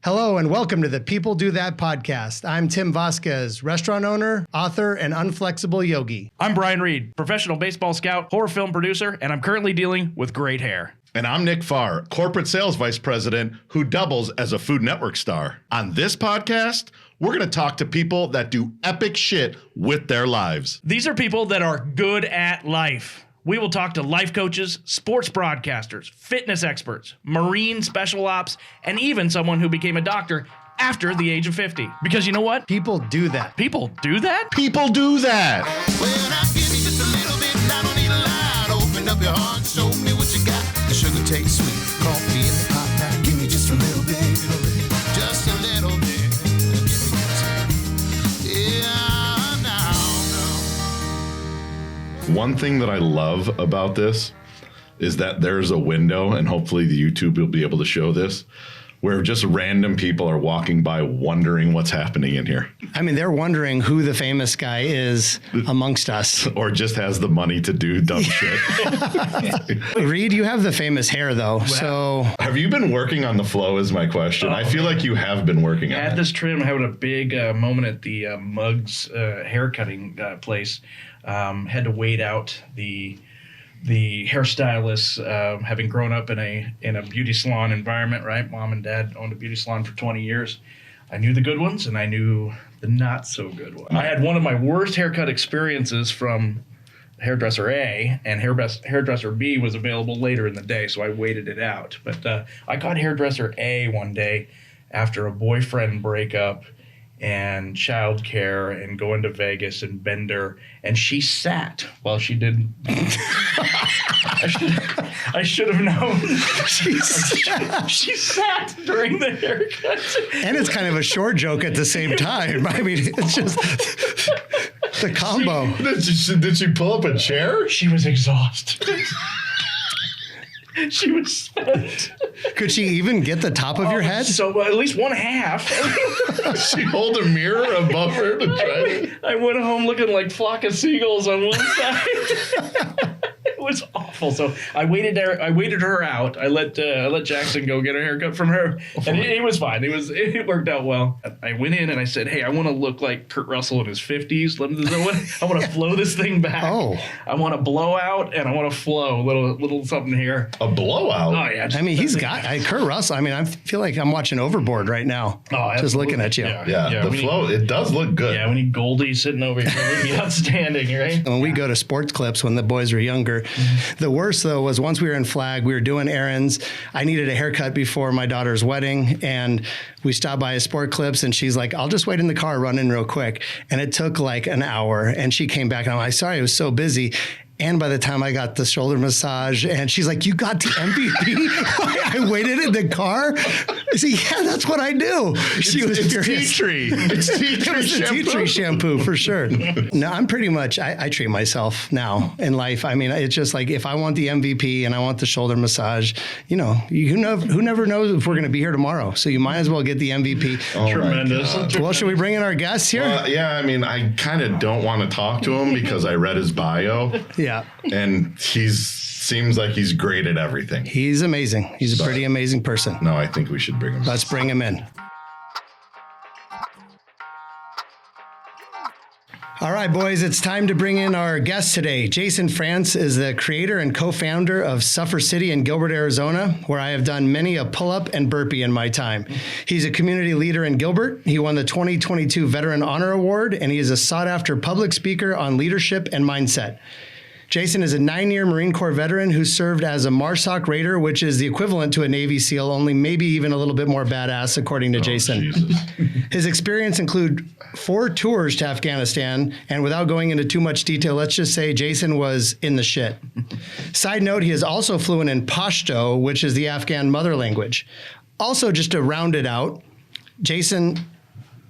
Hello and welcome to the People Do That podcast. I'm Tim Vasquez, restaurant owner, author, and unflexible yogi. I'm Brian Reid, professional baseball scout, horror film producer, and I'm currently dealing with great hair. And I'm Nick Farr, corporate sales vice president who doubles as a Food Network star. On this podcast, we're going to talk to people that do epic shit with their lives. These are people that are good at life. We will talk to life coaches, sports broadcasters, fitness experts, Marine special ops, and even someone who became a doctor after the age of 50. Because you know what? People do that. People do that? People do that. Well, I give you just a little bit, I don't need a lot. Open up your heart, show me what you got. The sugar tastes sweet, coffee in the pot. Now give me just a little bit, just a little bit. Yeah, now. One thing that I love about this is that there's a window, and hopefully the YouTube will be able to show this, where just random people are walking by wondering what's happening in here. I mean, they're wondering who the famous guy is amongst us. Or just has the money to do dumb shit. Reid, you have the famous hair, though. So Have you been working on the flow is my question. I feel like you have been working on At it. this trim, having a big moment at the Muggs haircutting place. Had to wait out the hairstylists, having grown up in a beauty salon environment, right? Mom and dad owned a beauty salon for 20 years. I knew the good ones and I knew the not so good ones. I had one of my worst haircut experiences from hairdresser A, and hairdresser B was available later in the day, so I waited it out. But I got hairdresser A one day after a boyfriend breakup and childcare and going to Vegas and Bender, and she sat while she did. I should have known. She sat during the haircut. and it's kind of a short joke at the same time. I mean, it's just the combo. Did she pull up a chair? She was exhausted. She was spent. Could she even get the top of your head? So at least one half. She hold a mirror above her to try it. I went home looking like flock of seagulls on one side. It was awful. So I waited there. I waited her out. I let Jackson go get a haircut from her, and it was fine. It worked out well. I went in and I said, "Hey, I want to look like Kurt Russell in his 50s. I want to flow this thing back. Oh. I want to blow out and I want to flow a little something here. A blowout? Oh yeah. I mean, he's got Kurt Russell. I mean, I feel like I'm watching Overboard right now. Oh, just looking at you. Yeah, the flow, it does look good. Yeah, we need Goldie sitting over here. It would be outstanding, right? When we go to sports clips when the boys were younger, the worst though was once we were in Flag, we were doing errands. I needed a haircut before my daughter's wedding, and we stopped by a sport clips, and she's like, "I'll just wait in the car, run in real quick." And it took like an hour, and she came back, and I'm like, "Sorry, I was so busy." And by the time I got the shoulder massage, and she's like, "You got the MVP?" I waited in the car. I said, "Yeah, that's what I do." She was furious. Tea tree. It's tea tree It was a tea tree shampoo for sure. No, I'm pretty much, I treat myself now in life. I mean, it's just like if I want the MVP and I want the shoulder massage, who never knows if we're going to be here tomorrow. So you might as well get the MVP. Oh, Tremendous. Well, should we bring in our guests here? Yeah, I mean, I kind of don't want to talk to him because I read his bio. Yeah. And seems like he's great at everything. He's amazing. He's a pretty amazing person. No, I think we should bring him. Let's bring him in. All right, boys, it's time to bring in our guest today. Jason France is the creator and co-founder of Suffer City in Gilbert, Arizona, where I have done many a pull-up and burpee in my time. He's a community leader in Gilbert. He won the 2022 Veteran Honor Award, and he is a sought-after public speaker on leadership and mindset. Jason is a 9-year Marine Corps veteran who served as a MARSOC Raider, which is the equivalent to a Navy SEAL, only maybe even a little bit more badass, according to Jason. Jesus. His experience include 4 tours to Afghanistan, and without going into too much detail, let's just say Jason was in the shit. Side note, he is also fluent in Pashto, which is the Afghan mother language. Also, just to round it out, Jason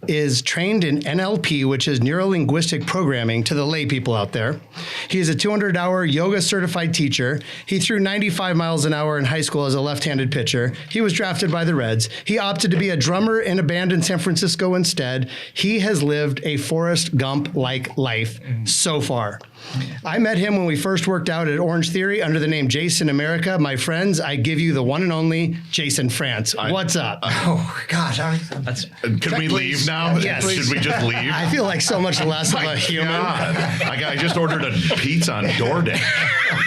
is trained in NLP, which is neuro-linguistic programming, to the lay people out there. He is a 200-hour yoga certified teacher. He threw 95 miles an hour in high school as a left-handed pitcher. He was drafted by the Reds. He opted to be a drummer in a band in San Francisco instead. He has lived a Forrest Gump-like life so far. I met him when we first worked out at Orange Theory under the name Jason America. My friends, I give you the one and only Jason France. What's up? Oh, gosh. Can we leave now? Yes. Should we just leave? I feel like so much less of a human. God. I just ordered a pizza on DoorDash.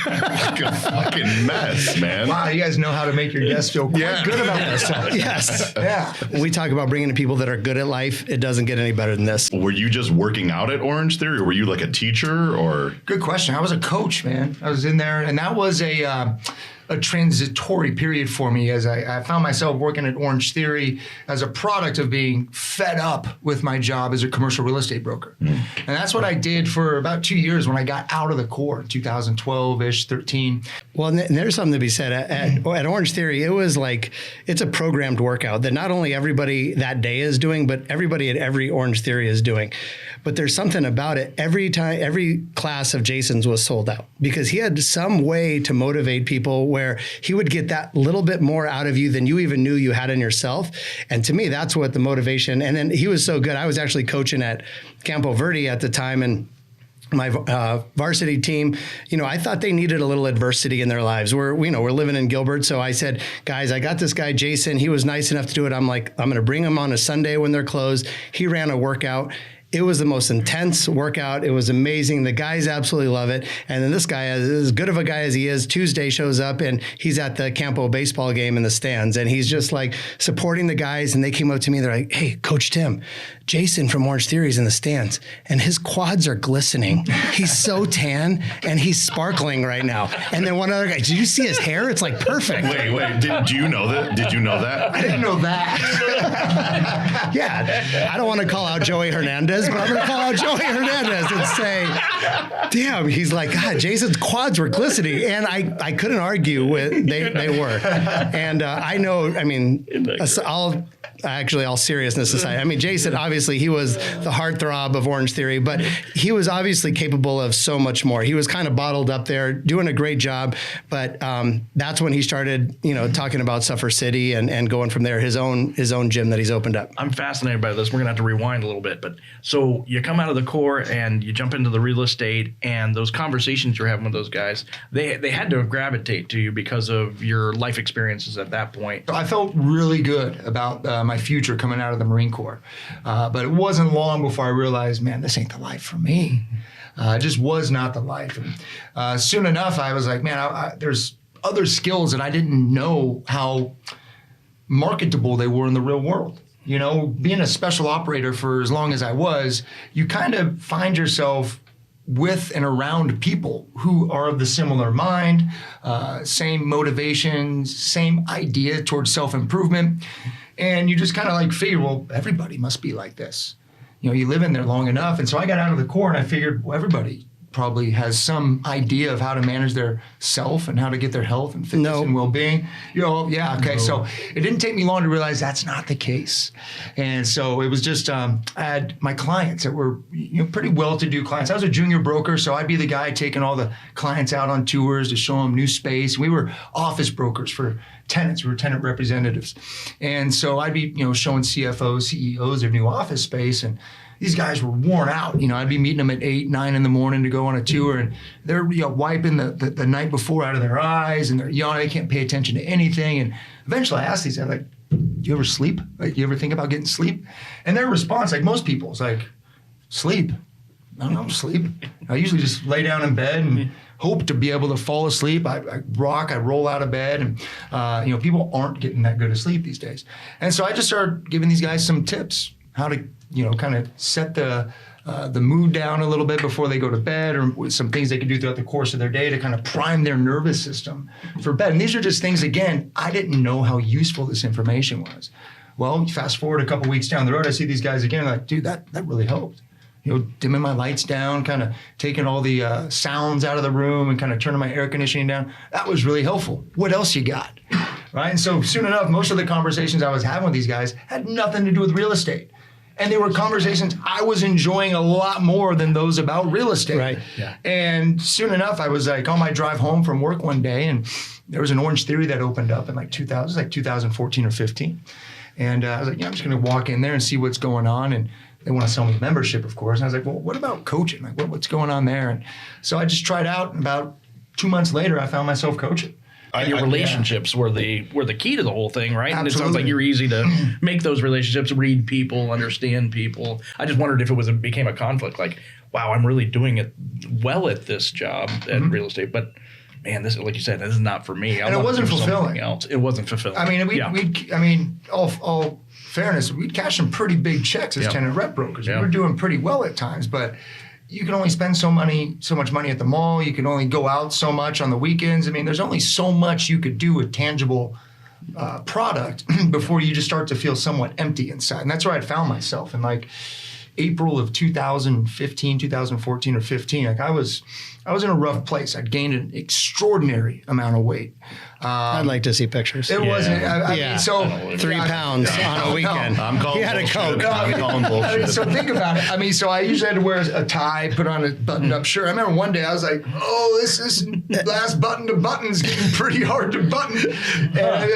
Like a fucking mess, man. Wow, you guys know how to make your guests feel quite good about themselves. Yes. Yeah. When we talk about bringing in people that are good at life, it doesn't get any better than this. Were you just working out at Orange Theory, or were you like a teacher, or? Good question. I was a coach, man. I was in there, and that was a transitory period for me as I found myself working at Orange Theory as a product of being fed up with my job as a commercial real estate broker. And that's what I did for about 2 years when I got out of the core, 2012-ish, 13. Well, and there's something to be said. At Orange Theory, it was like, it's a programmed workout that not only everybody that day is doing, but everybody at every Orange Theory is doing. But there's something about it. Every class of Jason's was sold out because he had some way to motivate people where he would get that little bit more out of you than you even knew you had in yourself. And to me, that's what the motivation. And then he was so good. I was actually coaching at Campo Verde at the time, and my varsity team, I thought they needed a little adversity in their lives. We're living in Gilbert. So I said, guys, I got this guy, Jason. He was nice enough to do it. I'm like, I'm going to bring him on a Sunday when they're closed. He ran a workout. It was the most intense workout. It was amazing. The guys absolutely love it. And then this guy, as good of a guy as he is, Tuesday shows up and he's at the Campo baseball game in the stands. And he's just like supporting the guys. And they came up to me. They're like, hey, Coach Tim, Jason from Orange Theory is in the stands and his quads are glistening. He's so tan and he's sparkling right now. And then one other guy, did you see his hair? It's like perfect. Wait. Do you know that? Did you know that? I didn't know that. Yeah. I don't want to call out Joey Hernandez, but I'm going to call out Joey Hernandez and say, damn, he's like, God, Jason's quads were glistening. And I couldn't argue with, they were. And I know, I mean, all seriousness aside, I mean, Jason, obviously he was the heartthrob of Orange Theory, but he was obviously capable of so much more. He was kind of bottled up there, doing a great job. But that's when he started, talking about Suffer City and going from there, his own gym that he's opened up. I'm fascinated by this. We're gonna have to rewind a little bit, but so you come out of the core and you jump into the real estate, and those conversations you're having with those guys, they had to gravitate to you because of your life experiences at that point. I felt really good about my future coming out of the Marine Corps, but it wasn't long before I realized, man, this ain't the life for me. It just was not the life. And soon enough, I was like, man, there's other skills that I didn't know how marketable they were in the real world. Being a special operator for as long as I was, you kind of find yourself with and around people who are of the similar mind, same motivations, same idea towards self-improvement. And you just kind of like figure, well, everybody must be like this. You live in there long enough. And so I got out of the Corps and I figured, well, everybody probably has some idea of how to manage their self and how to get their health and fitness and well-being. So it didn't take me long to realize that's not the case. And so it was just, I had my clients that were pretty well-to-do clients. I was a junior broker, so I'd be the guy taking all the clients out on tours to show them new space. We were office brokers for tenants. We were tenant representatives. And so I'd be, showing CFOs, CEOs their new office space, and these guys were worn out. I'd be meeting them at 8, 9 in the morning to go on a tour, and they're wiping the night before out of their eyes, and they're yawning. They can't pay attention to anything. And eventually I asked these guys, like, do you ever sleep? Like, you ever think about getting sleep? And their response, like most people, is like, sleep? I don't sleep. I usually just lay down in bed and hope to be able to fall asleep. I roll out of bed, and people aren't getting that good of sleep these days. And so I just started giving these guys some tips, how to kind of set the mood down a little bit before they go to bed, or some things they can do throughout the course of their day to kind of prime their nervous system for bed. And these are just things, again, I didn't know how useful this information was. Well, fast forward a couple weeks down the road, I see these guys again, like, dude, that really helped. Dimming my lights down, kind of taking all the sounds out of the room and kind of turning my air conditioning down. That was really helpful. What else you got? Right? And so soon enough, most of the conversations I was having with these guys had nothing to do with real estate. And they were conversations I was enjoying a lot more than those about real estate. Right. Yeah. And soon enough, I was like on my drive home from work one day, and there was an Orange Theory that opened up in 2014 or 15. And I was like, I'm just going to walk in there and see what's going on. And they want to sell me a membership, of course. And I was like, well, what about coaching? Like, what's going on there? And so I just tried out. And about 2 months later, I found myself coaching. And your relationships were the key to the whole thing, right? Absolutely. And it sounds like you're easy to make those relationships, read people, understand people. I just wondered if it became a conflict, like, wow, I'm really doing it well at this job at real estate, but man, this, like you said, this is not for me. And it wasn't fulfilling. It wasn't fulfilling. I mean, all fairness, we'd cash some pretty big checks as tenant rep brokers. We were doing pretty well at times, but you can only spend so much money at the mall. You can only go out so much on the weekends. I mean, there's only so much you could do with tangible product before you just start to feel somewhat empty inside. And that's where I found myself in like April of 2015, 2014 or 15. Like I was in a rough place. I'd gained an extraordinary amount of weight. I'd like to see pictures. It wasn't. I mean, so 3 pounds on a weekend. I'm calling He had a bullshit. Coke. I'm calling I mean, bullshit. so think about it. I mean, so I usually had to wear a tie, put on a buttoned-up shirt. I remember one day I was like, "Oh, this last button to button is getting pretty hard to button."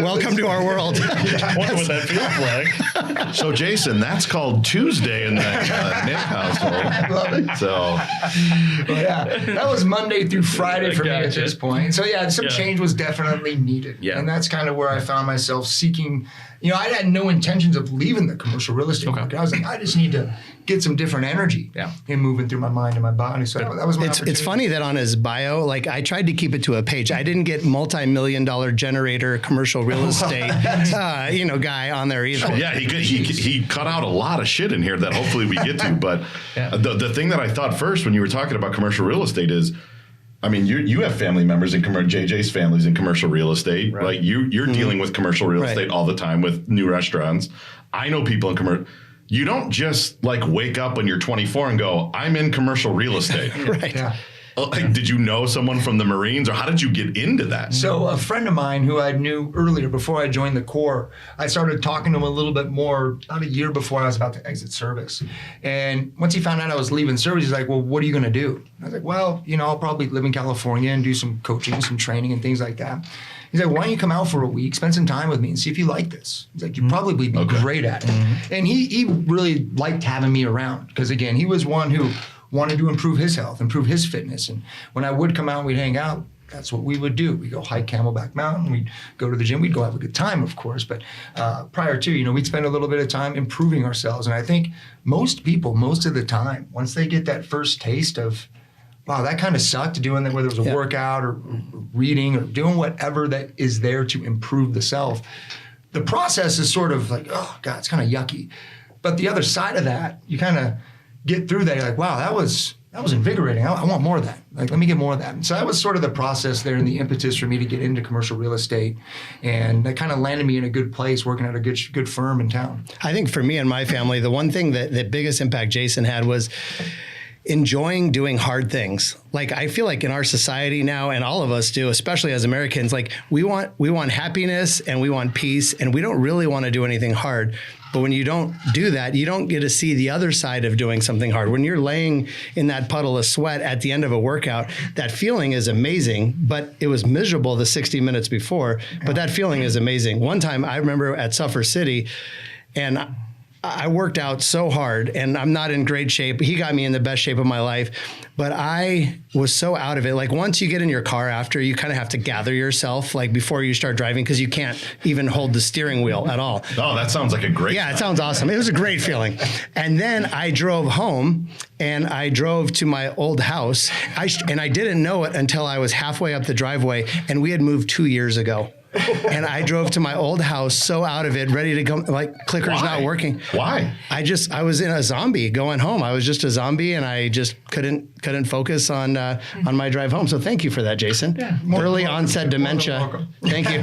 Welcome to our world. I wonder what that feels like. So, Jason, that's called Tuesday in the Nick household. I love it. So, Yeah, that was Monday through Friday for me at Gotcha. this point. So yeah, some change was definitely needed. Yeah. And that's kind of where I found myself seeking, I had no intentions of leaving the commercial real estate market. I was like, I just need to get some different energy in moving through my mind and my body. So that was my opportunity. It's funny that on his bio, like I tried to keep it to a page. I didn't get multi-million-dollar generator commercial real estate, guy on there either. yeah, he cut out a lot of shit in here that hopefully we get to. But the thing that I thought first when you were talking about commercial real estate is, I mean, you have family members in JJ's family's in commercial real estate. Right. Like you're dealing with commercial real estate all the time with new restaurants. I know people in commercial. You don't just like wake up when you're 24 and go, I'm in commercial real estate. Right. Yeah. Like, did you know someone from the Marines, or how did you get into that? So a friend of mine who I knew earlier before I joined the Corps, I started talking to him a little bit more about a year before I was about to exit service. And once he found out I was leaving service, he's like, well, what are you going to do? I was like, well, I'll probably live in California and do some coaching, some training and things like that. He's like, why don't you come out for a week, spend some time with me and see if you like this? He's like, you'd probably be great at it. And he really liked having me around because, again, he was one who wanted to improve his health, improve his fitness. And when I would come out and we'd hang out, that's what we would do. We'd go hike Camelback Mountain. We'd go to the gym. We'd go have a good time, of course. But prior to, we'd spend a little bit of time improving ourselves. And I think most people, most of the time, once they get that first taste of, wow, that kind of sucked, doing that, whether it was a workout or reading or doing whatever that is there to improve the self, the process is sort of like, oh, God, it's kind of yucky. But the other side of that, you kind of get through that. You're like, wow, that was invigorating. I want more of that. Like, let me get more of that. And so that was sort of the process there and the impetus for me to get into commercial real estate. And that kind of landed me in a good place, working at a good firm in town. I think for me and my family, the one thing that the biggest impact Jason had was enjoying doing hard things. Like, I feel like in our society now, and all of us do, especially as Americans, like we want happiness and we want peace, and we don't really want to do anything hard. But when you don't do that, you don't get to see the other side of doing something hard. When you're laying in that puddle of sweat at the end of a workout, that feeling is amazing, but it was miserable the 60 minutes before, but that feeling is amazing. One time I remember at Suffer City, and I worked out so hard, and I'm not in great shape. He got me in the best shape of my life, but I was so out of it. Like, once you get in your car after, you kind of have to gather yourself, like before you start driving, because you can't even hold the steering wheel at all. Oh, that sounds like a great Yeah, it sounds awesome. It was a great feeling. And then I drove home, and I drove to my old house, and I didn't know it until I was halfway up the driveway, and we had moved 2 years ago. And I drove to my old house so out of it, ready to go, like clicker's not working. Why? I was in a zombie going home. I was just a zombie, and I just couldn't focus on my drive home. So thank you for that, Jason. Yeah. Early onset dementia. Thank you.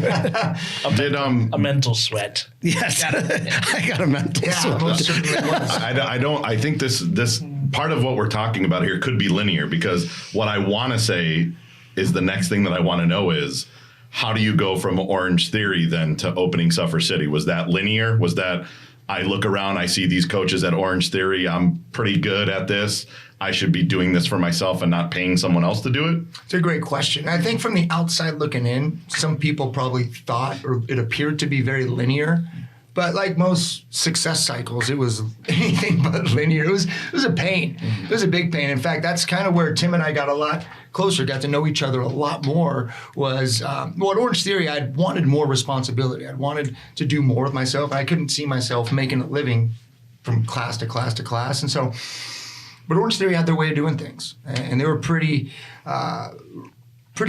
A mental sweat. Yes. I got a mental sweat. Most certainly was. I think this part of what we're talking about here could be linear, because what I want to say is the next thing that I want to know is, how do you go from Orange Theory then to opening Suffer City? Was that linear? Was that, I look around, I see these coaches at Orange Theory, I'm pretty good at this, I should be doing this for myself and not paying someone else to do it? It's a great question. I think from the outside looking in, some people probably thought, or it appeared to be very linear, But like most success cycles, it was anything but linear. It was a pain. It was a big pain. In fact, that's kind of where Tim and I got a lot closer, got to know each other a lot more, was, at Orange Theory, I wanted more responsibility. I wanted to do more with myself. I couldn't see myself making a living from class to class to class. And so, but Orange Theory had their way of doing things. And they were pretty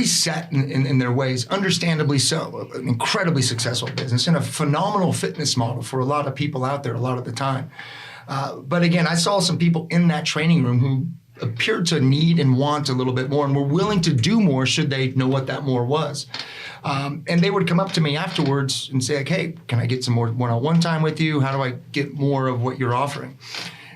set in their ways, understandably so. An incredibly successful business and a phenomenal fitness model for a lot of people out there a lot of the time. But again, I saw some people in that training room who appeared to need and want a little bit more and were willing to do more should they know what that more was. And they would come up to me afterwards and say, like, hey, can I get some more one-on-one time with you? How do I get more of what you're offering?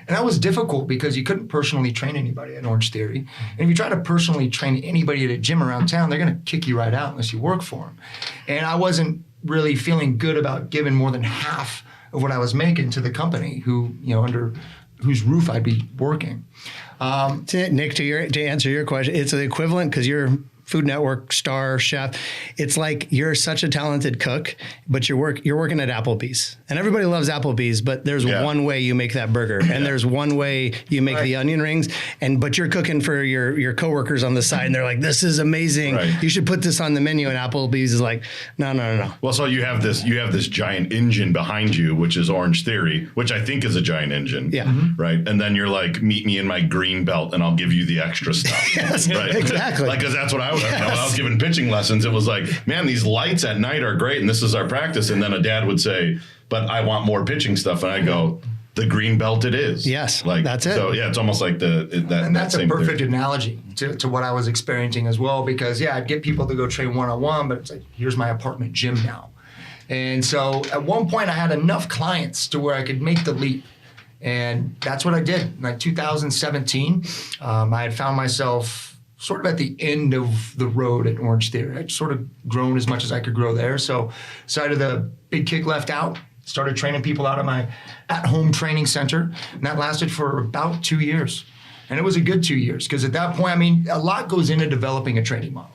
And that was difficult because you couldn't personally train anybody at Orange Theory. And if you try to personally train anybody at a gym around town, they're going to kick you right out unless you work for them. And I wasn't really feeling good about giving more than half of what I was making to the company who, under whose roof I'd be working. Nick, to answer your question, it's the equivalent because you're Food Network star chef. It's like you're such a talented cook, but you're working at Applebee's, and everybody loves Applebee's. But there's one way you make that burger, and there's one way you make the onion rings, but you're cooking for your coworkers on the side, and they're like, "This is amazing. Right. You should put this on the menu." And Applebee's is like, "No." Well, so you have this giant engine behind you, which is Orange Theory, which I think is a giant engine. Yeah. Mm-hmm. Right. And then you're like, meet me in my green belt, and I'll give you the extra stuff. Yes, right? exactly. Like, because that's what I was. When I was giving pitching lessons, it was like, man, these lights at night are great, and this is our practice. And then a dad would say, but I want more pitching stuff, and I go, the green belt it is. Yes, like that's it. So yeah, it's almost like and that's a perfect analogy to what I was experiencing as well. Because I'd get people to go train one-on-one, but it's like, here's my apartment gym now. And so at one point, I had enough clients to where I could make the leap. And that's what I did. In like 2017, I had found myself sort of at the end of the road at Orange Theory. I'd sort of grown as much as I could grow there. So decided the big kick left out, started training people out of my at-home training center. And that lasted for about 2 years. And it was a good 2 years because at that point, a lot goes into developing a training model.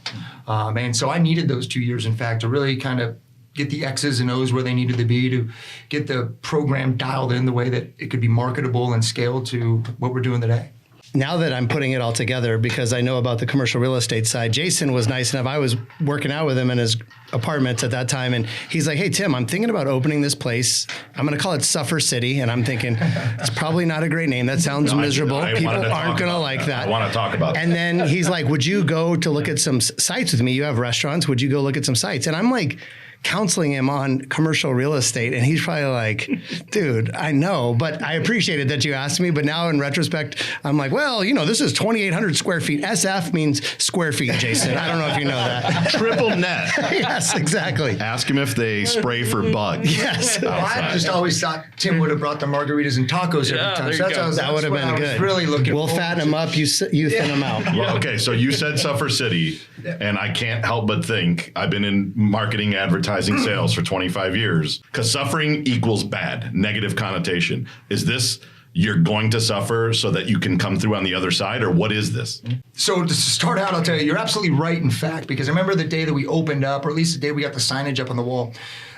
And so I needed those 2 years, in fact, to really kind of get the X's and O's where they needed to be, to get the program dialed in the way that it could be marketable and scaled to what we're doing today. Now that I'm putting it all together, because I know about the commercial real estate side, Jason was nice enough. I was working out with him in his apartments at that time, and he's like, hey, Tim, I'm thinking about opening this place. I'm going to call it Suffer City, and I'm thinking, it's probably not a great name. That sounds miserable. People aren't going to like that. I want to talk about And then he's like, would you go to look at some sites with me? You have restaurants. Would you go look at some sites? And I'm like, counseling him on commercial real estate, and he's probably like, dude, I know, but I appreciated that you asked me. But now in retrospect, I'm like, well, this is 2,800 square feet. SF means square feet, Jason. I don't know if you know that. Triple net. Yes, exactly. Ask him if they spray for bugs. Yes. Well, I just always thought Tim would have brought the margaritas and tacos every time. So that would have been good. Really looking. We'll fatten him up. You thin him out. Well, okay, so you said Suffer City, and I can't help but think I've been in marketing, advertising, sales for 25 years, because suffering equals bad, negative connotation. Is this you're going to suffer so that you can come through on the other side, or what is this? So to start out, I'll tell you, you're absolutely right, in fact, because I remember the day that we opened up, or at least the day we got the signage up on the wall,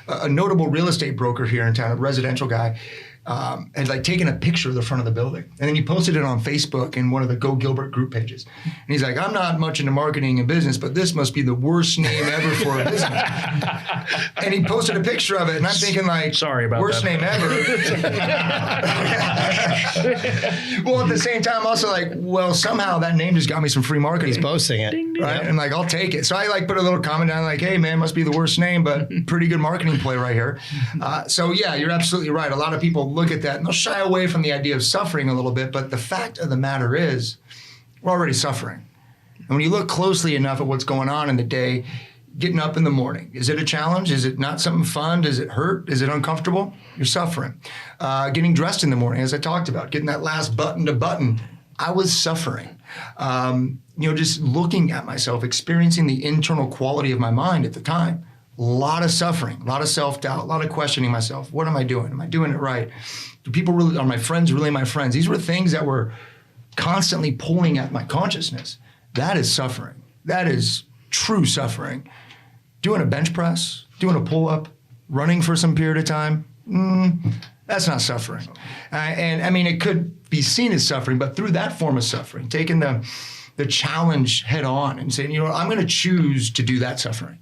a notable real estate broker here in town, a residential guy, had like taken a picture of the front of the building, and then he posted it on Facebook in one of the Go Gilbert group pages. And he's like, I'm not much into marketing and business, but this must be the worst name ever for a business. And he posted a picture of it, and I'm thinking like, sorry about worst that. name ever. Well, at the same time, also like, well, somehow that name just got me some free marketing. He's posting it. Right? And like, I'll take it. So I like put a little comment down like, hey man, must be the worst name, but pretty good marketing play right here. So yeah, you're absolutely right. A lot of people look at that and they'll shy away from the idea of suffering a little bit, but the fact of the matter is we're already suffering. And when you look closely enough at what's going on in the day, getting up in the morning, is it a challenge? Is it not something fun? Does it hurt? Is it uncomfortable? You're suffering. Getting dressed in the morning, as I talked about, getting that last button to button, I was suffering. Just looking at myself, experiencing the internal quality of my mind at the time. A lot of suffering, a lot of self-doubt, a lot of questioning myself. What am I doing? Am I doing it right? Are my friends really my friends? These were things that were constantly pulling at my consciousness. That is suffering. That is true suffering. Doing a bench press, doing a pull-up, running for some period of time, That's not suffering. And I mean, it could be seen as suffering, but through that form of suffering, taking the challenge head on and saying, you know, I'm going to choose to do that suffering,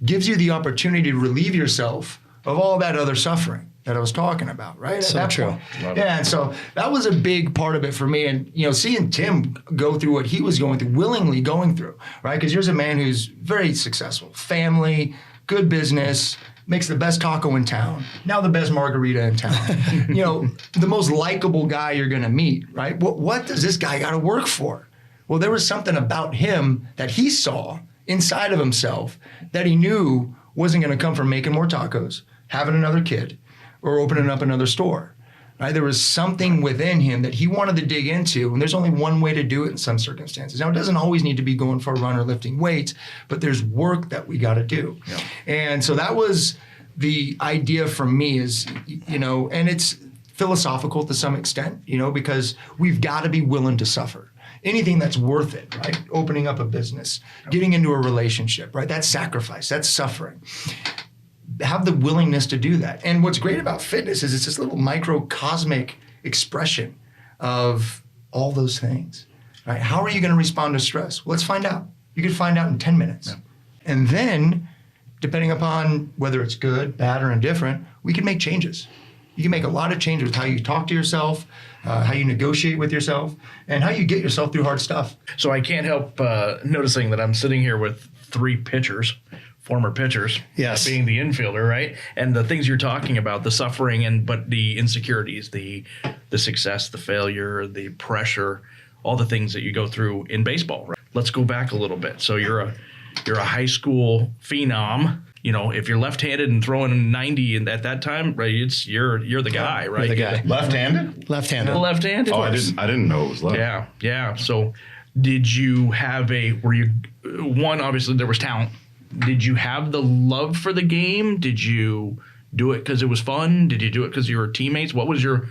gives you the opportunity to relieve yourself of all that other suffering that I was talking about, right? So true. Yeah, and so that was a big part of it for me. And, you know, seeing Tim go through what he was going through, willingly going through, right? Because here's a man who's very successful, family, good business, makes the best taco in town, now the best margarita in town. You know, the most likable guy you're going to meet, right? What does this guy got to work for? Well, there was something about him that he saw inside of himself that he knew wasn't going to come from making more tacos, having another kid, or opening up another store. Right? There was something within him that he wanted to dig into, and there's only one way to do it in some circumstances. Now, it doesn't always need to be going for a run or lifting weights, but there's work that we got to do. Yeah. And so that was the idea from me is, you know, and it's philosophical to some extent, you know, because we've got to be willing to suffer. Anything that's worth it, right? Opening up a business, getting into a relationship, right? That's sacrifice, that's suffering. Have the willingness to do that. And what's great about fitness is it's this little microcosmic expression of all those things, right? How are you going to respond to stress? Well, let's find out. You can find out in 10 minutes. Yeah. And then, depending upon whether it's good, bad, or indifferent, we can make changes. You can make a lot of changes with how you talk to yourself, how you negotiate with yourself, and how you get yourself through hard stuff. So I can't help noticing that I'm sitting here with 3 pitchers, former pitchers, yes, being the infielder, right? And the things you're talking about, the suffering but the insecurities, the success, the failure, the pressure, all the things that you go through in baseball, right? Let's go back a little bit. So you're a high school phenom. You know, if you're left-handed and throwing 90 at that time, right, you're the guy, right? You're the guy. Left-handed? Left-handed. Left-handed. Oh, I didn't know it was left. Yeah. So did you have obviously there was talent. Did you have the love for the game? Did you do it because it was fun? Did you do it because you were teammates? What was your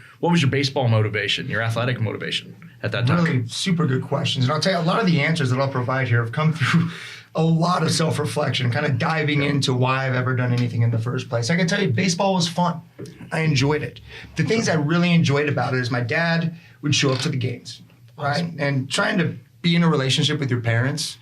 baseball motivation, your athletic motivation at that time? Really super good questions. And I'll tell you, a lot of the answers that I'll provide here have come through a lot of self-reflection, kind of diving into why I've ever done anything in the first place. I can tell you, baseball was fun. I enjoyed it. The things I really enjoyed about it is my dad would show up to the games, right? Awesome. And trying to be in a relationship with your parents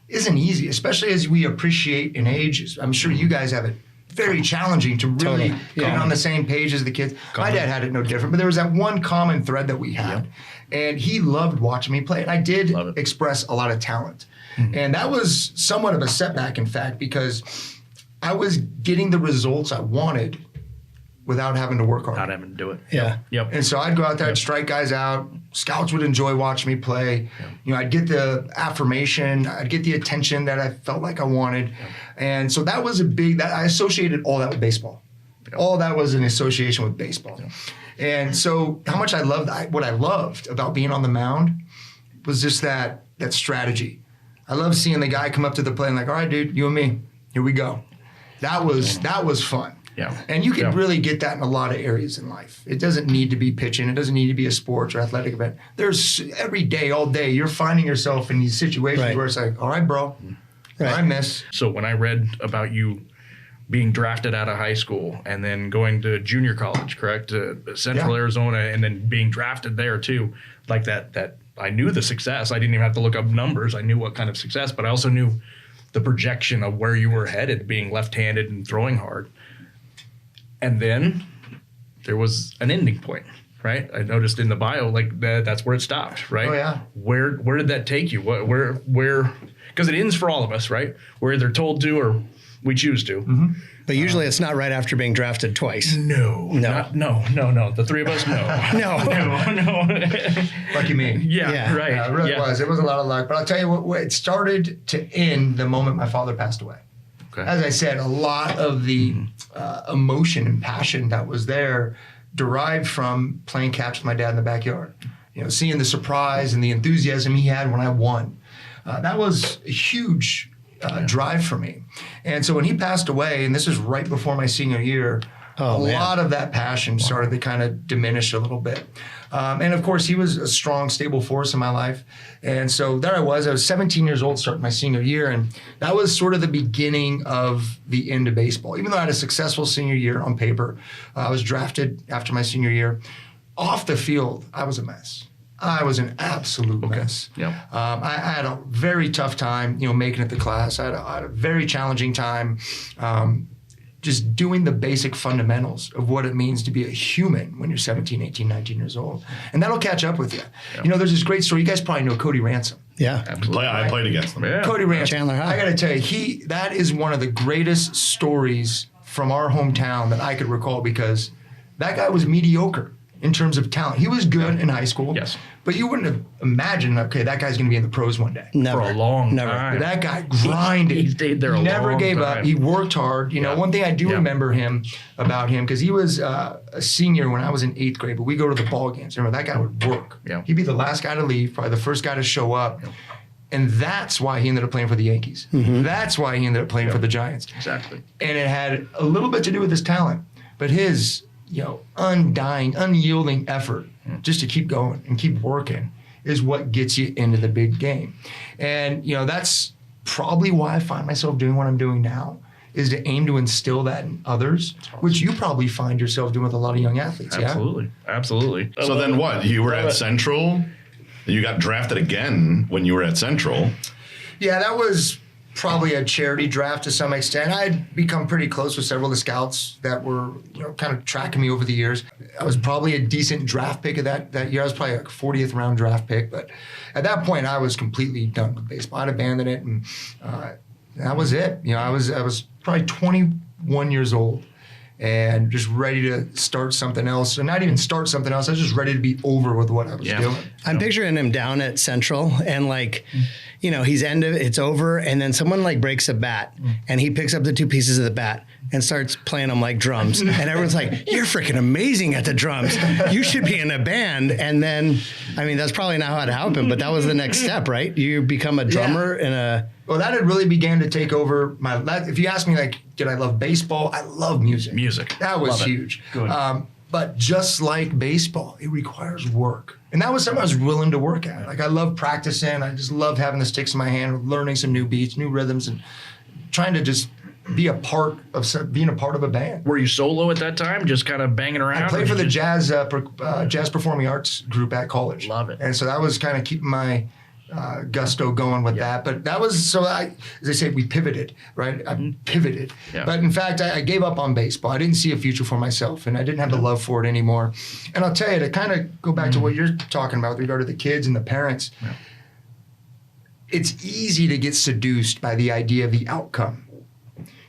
isn't easy, especially as we appreciate in age. I'm sure you guys have it very challenging to really get on the same page as the kids. My dad had it no different, but there was that one common thread that we had. And he loved watching me play. And I did express a lot of talent. Mm-hmm. And that was somewhat of a setback, in fact, because I was getting the results I wanted without having to work hard. Without having to do it. Yeah. Yep. And so I'd go out there, I'd strike guys out. Scouts would enjoy watching me play. Yep. You know, I'd get the affirmation, I'd get the attention that I felt like I wanted. Yep. And so that was I associated all that with baseball. Yep. All that was an association with baseball. Yep. And so how much what I loved about being on the mound was just that strategy. I love seeing the guy come up to the plate and like, all right, dude, you and me, here we go. That was fun. Yeah. And you can really get that in a lot of areas in life. It doesn't need to be pitching. It doesn't need to be a sports or athletic event. There's every day, all day, you're finding yourself in these situations where it's like, all right, bro, all right, miss. So when I read about you being drafted out of high school and then going to junior college, correct, to Central Arizona, and then being drafted there too, like that I knew the success. I didn't even have to look up numbers. I knew what kind of success, but I also knew the projection of where you were headed, being left-handed and throwing hard. And then there was an ending point, right? I noticed in the bio, like that's where it stopped, right? Oh, yeah. Where did that take you? Where? Because it ends for all of us, right? We're either told to or we choose to. Mm-hmm. But usually it's not right after being drafted twice. No. The 3 of us, no. No. Lucky me. Yeah. Right. It really was. It was a lot of luck. But I'll tell you what, it started to end the moment my father passed away. Okay. As I said, a lot of the emotion and passion that was there derived from playing catch with my dad in the backyard. You know, seeing the surprise and the enthusiasm he had when I won. That was a huge drive for me. And so when he passed away, and this is right before my senior year, Oh, man. lot of that passion started to kind of diminish a little bit. And of course, he was a strong, stable force in my life. And so there I was 17 years old starting my senior year. And that was sort of the beginning of the end of baseball. Even though I had a successful senior year on paper, I was drafted after my senior year. Off the field, I was a mess. I was an absolute mess. Yeah. I had a very tough time, making it to class. I had a very challenging time just doing the basic fundamentals of what it means to be a human when you're 17, 18, 19 years old. And that'll catch up with you. Yeah. There's this great story. You guys probably know Cody Ransom. Yeah. Absolutely. I played against them. Yeah. Cody Ransom. Chandler High. I got to tell you, that is one of the greatest stories from our hometown that I could recall, because that guy was mediocre in terms of talent. He was good in high school. Yes. But you wouldn't have imagined, okay, that guy's going to be in the pros one day. Never. For a long Never. time. That guy grinded. He stayed there a never long gave time. up. He worked hard. One thing I do remember about him, because he was a senior when I was in 8th grade, but we go to the ball games. Remember, that guy would work. Yeah. He'd be the last guy to leave, probably the first guy to show up. Yeah. And that's why he ended up playing for the Yankees. Mm-hmm. That's why he ended up playing for the Giants. Exactly. And it had a little bit to do with his talent, but his undying, unyielding effort just to keep going and keep working is what gets you into the big game. And, that's probably why I find myself doing what I'm doing now, is to aim to instill that in others, which you probably find yourself doing with a lot of young athletes. Absolutely. Yeah? Absolutely. So then what? You were at Central? You got drafted again when you were at Central. Yeah, that was probably a charity draft to some extent. I'd become pretty close with several of the scouts that were, kind of tracking me over the years. I was probably a decent draft pick of that year. I was probably a 40th round draft pick, but at that point I was completely done with baseball. I'd abandoned it, and that was it. I was probably 21 years old and just ready to start something else. And not even start something else. I was just ready to be over with what I was doing. I'm picturing him down at Central, and he's it's over, and then someone breaks a bat, and he picks up the 2 pieces of the bat and starts playing them like drums. And everyone's like, "You're freaking amazing at the drums. You should be in a band." And then, that's probably not how it happened, but that was the next step, right? You become a drummer in a... Well, that had really began to take over my life. If you ask me, did I love baseball? I love music. That was huge. Good. But just like baseball, it requires work. And that was something I was willing to work at. I love practicing. I just loved having the sticks in my hand, learning some new beats, new rhythms, and trying to just be a part of being a part of a band. Were you solo at that time, just kind of banging around? I played for the jazz performing arts group at college. Love it. And so that was kind of keeping my gusto going with that. But that was, as I say, we pivoted, right? I pivoted. Yeah. But in fact, I gave up on baseball. I didn't see a future for myself, and I didn't have the love for it anymore. And I'll tell you, to kind of go back to what you're talking about with regard to the kids and the parents, it's easy to get seduced by the idea of the outcome.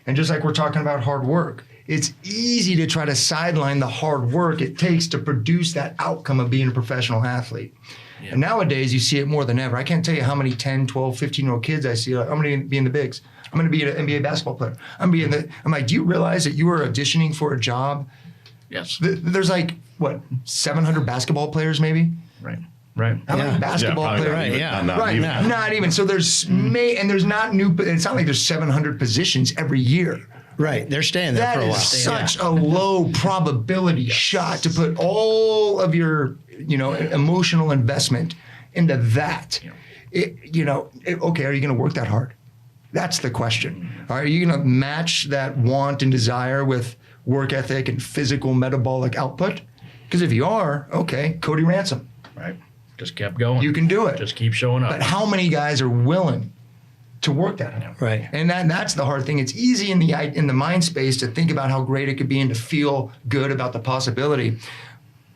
And just like we're talking about hard work, it's easy to try to sideline the hard work it takes to produce that outcome of being a professional athlete. Yeah. And nowadays, you see it more than ever. I can't tell you how many 10, 12, 15-year-old kids I see. I'm going to be in the bigs. I'm going to be an NBA basketball player. I'm like, do you realize that you are auditioning for a job? Yes. There's 700 basketball players maybe? Right. How many basketball players? Right, yeah. Not even. So there's there's not new. It's not like there's 700 positions every year. Right, they're staying there for a while. That is such a low probability shot to put all of your, emotional investment into that. Yeah. Okay, are you going to work that hard? That's the question. Are you going to match that want and desire with work ethic and physical metabolic output? Because if you are, okay, Cody Ransom. Right. Just kept going. You can do it. Just keep showing up. But how many guys are willing to work that out? Right. And that's the hard thing. It's easy in the mind space to think about how great it could be and to feel good about the possibility.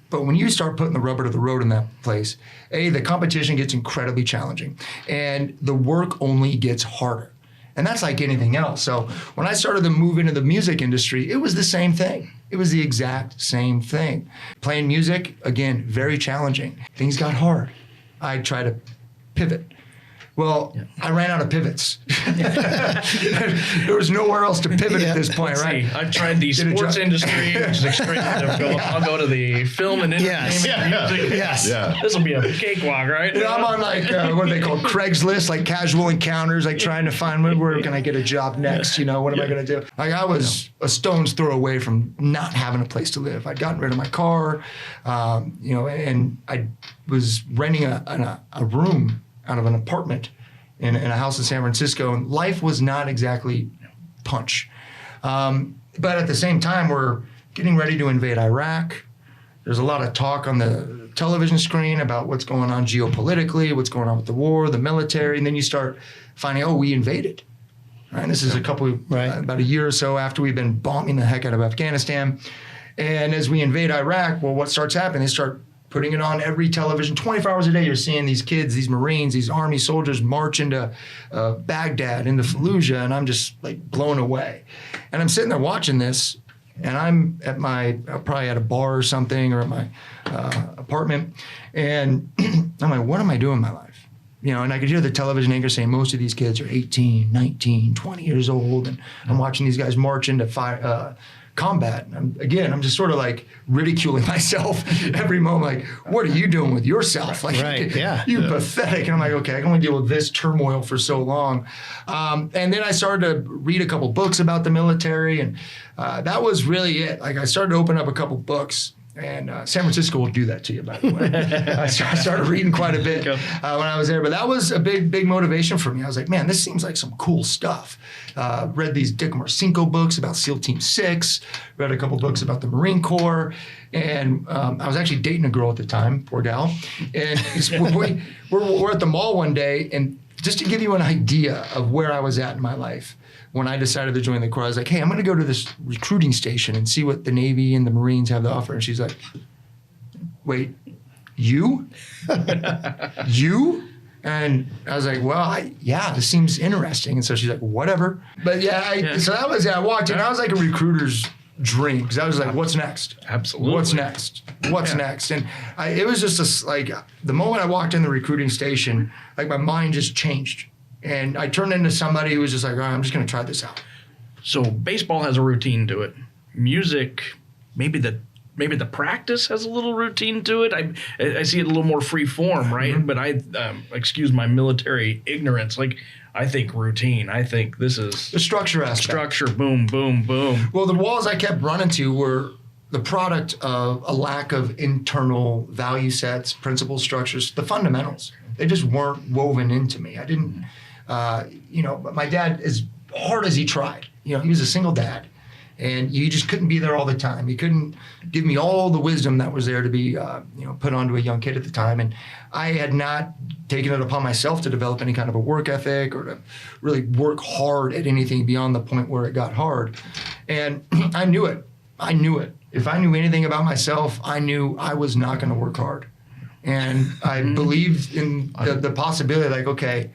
But when you start putting the rubber to the road in that place, the competition gets incredibly challenging, and the work only gets harder. And that's like anything else. So when I started to move into the music industry, it was the same thing. It was the exact same thing. Playing music, again, very challenging. Things got hard. I tried to pivot. Well, I ran out of pivots. There was nowhere else to pivot at this point, right? See, I've tried the sports industry, which is extremely difficult. I'll go to the film and entertainment music. Yes. Yeah. This will be a cakewalk, right? You know, I'm on like, what are they called? Craigslist, like casual encounters, like trying to find where can I get a job next? You know, what am I going to do? Like I was a stone's throw away from not having a place to live. I'd gotten rid of my car, you know, and I was renting a room out of an apartment in a house in San Francisco, and life was not exactly punch. But at the same time, we're getting ready to invade Iraq. There's a lot of talk on the television screen about what's going on geopolitically, what's going on with the war, the military, and then you start finding, oh, we invaded. Right? This is about a year or so after we've been bombing the heck out of Afghanistan. And as we invade Iraq, well, what starts happening? They start putting it on every television. 24 hours a day, you're seeing these kids, these Marines, these Army soldiers march into Baghdad, into Fallujah, and I'm just like blown away. And I'm sitting there watching this, and I'm probably at a bar or something, or at my apartment, and I'm like, what am I doing in my life? You know, and I could hear the television anchor saying most of these kids are 18, 19, 20 years old, and I'm watching these guys march into combat. And I'm just sort of like ridiculing myself every moment. Like, what are you doing with yourself? Like, you're pathetic. And I'm like, okay, I can only deal with this turmoil for so long. And then I started to read a couple books about the military, and that was really it. Like, I started to open up a couple books. And San Francisco will do that to you, by the way. I started reading quite a bit when I was there. But that was a big motivation for me. I was like, man, this seems like some cool stuff. Read these Dick Marcinko books about SEAL Team 6. Read a couple books about the Marine Corps. And I was actually dating a girl at the time, poor gal. And we're at the mall one day, and just to give you an idea of where I was at in my life, when I decided to join the Corps, I was like, hey, I'm going to go to this recruiting station and see what the Navy and the Marines have to offer. And she's like, wait, you? You? And I was like, well, this seems interesting. And so she's like, whatever. But so that was, I walked in, I was like a recruiter's dream, because I was like, what's next? Absolutely. What's next? What's next? And it was just like the moment I walked in the recruiting station, like my mind just changed. And I turned into somebody who was just like, all right, I'm just going to try this out. So baseball has a routine to it. Music, maybe the practice has a little routine to it. I see it a little more free form, right? Mm-hmm. But I excuse my military ignorance. Like, I think routine. I think this is the structure aspect. Structure, boom, boom, boom. Well, the walls I kept running to were the product of a lack of internal value sets, principle structures, the fundamentals. They just weren't woven into me. I didn't. But my dad, as hard as he tried, he was a single dad, and you just couldn't be there all the time. He couldn't give me all the wisdom that was there to be, put onto a young kid at the time. And I had not taken it upon myself to develop any kind of a work ethic or to really work hard at anything beyond the point where it got hard. And I knew it. If I knew anything about myself, I knew I was not going to work hard. And I believed in the possibility, like, okay,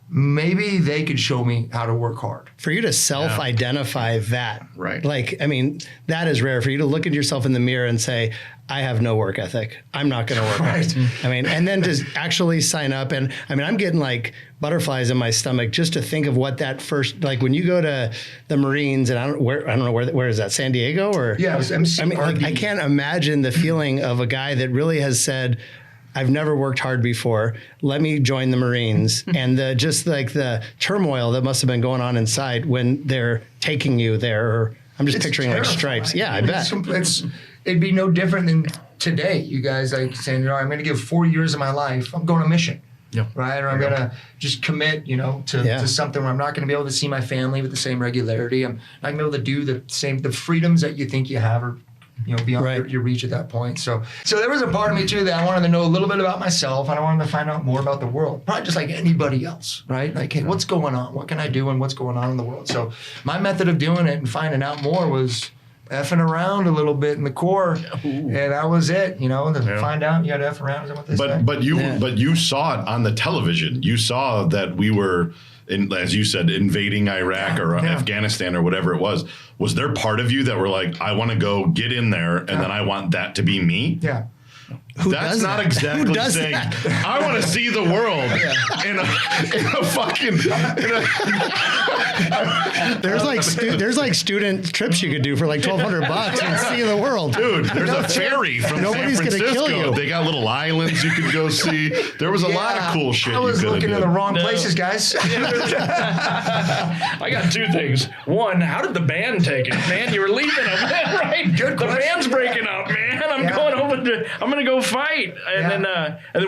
maybe they could show me how to work hard. For you to self-identify that, right? Like, I mean, that is rare. For you to look at yourself in the mirror and say, I have no work ethic. I'm not going to work hard. I mean, and then to actually sign up. And I mean, I'm getting like butterflies in my stomach just to think of what that first, like when you go to the Marines, and I don't know where is that, San Diego or? Yeah, it was MCRD. I mean, like, I can't imagine the feeling of a guy that really has said, I've never worked hard before. Let me join the Marines. And the turmoil that must have been going on inside when they're taking you there. Or I'm just picturing terrifying. Like stripes. Yeah, I bet. It'd be no different than today. You guys like saying, I'm going to give 4 years of my life. I'm going on a mission. Yep. Right? Or I'm going to just commit, to something where I'm not going to be able to see my family with the same regularity. I'm not going to be able to do the freedoms that you think you have are beyond your reach at that point. So there was a part of me too that I wanted to know a little bit about myself, and I wanted to find out more about the world, probably just like anybody else, right? Like, hey, what's going on? What can I do, and what's going on in the world? So my method of doing it and finding out more was effing around a little bit in the Corps, and that was it. To find out you had to F around. Is that what they say? But you saw it on the television. You saw that we were, as you said, invading Iraq or Afghanistan or whatever it was. Was there part of you that were like, I want to go get in there, and then I want that to be me? Yeah. That's does not that? exactly Who does saying, that? I want to see the world in a fucking. There's like student trips you could do for like $1,200 and see the world. Dude, there's a ferry from Nobody's San gonna Francisco. kill you. They got little islands you could go see. There was a lot of cool shit I was you could looking in have the did. wrong places, guys. I got two things. One, how did the band take it? Man, you were leaving them, right? Good the question. band's breaking up, man. I'm going to go fight. And then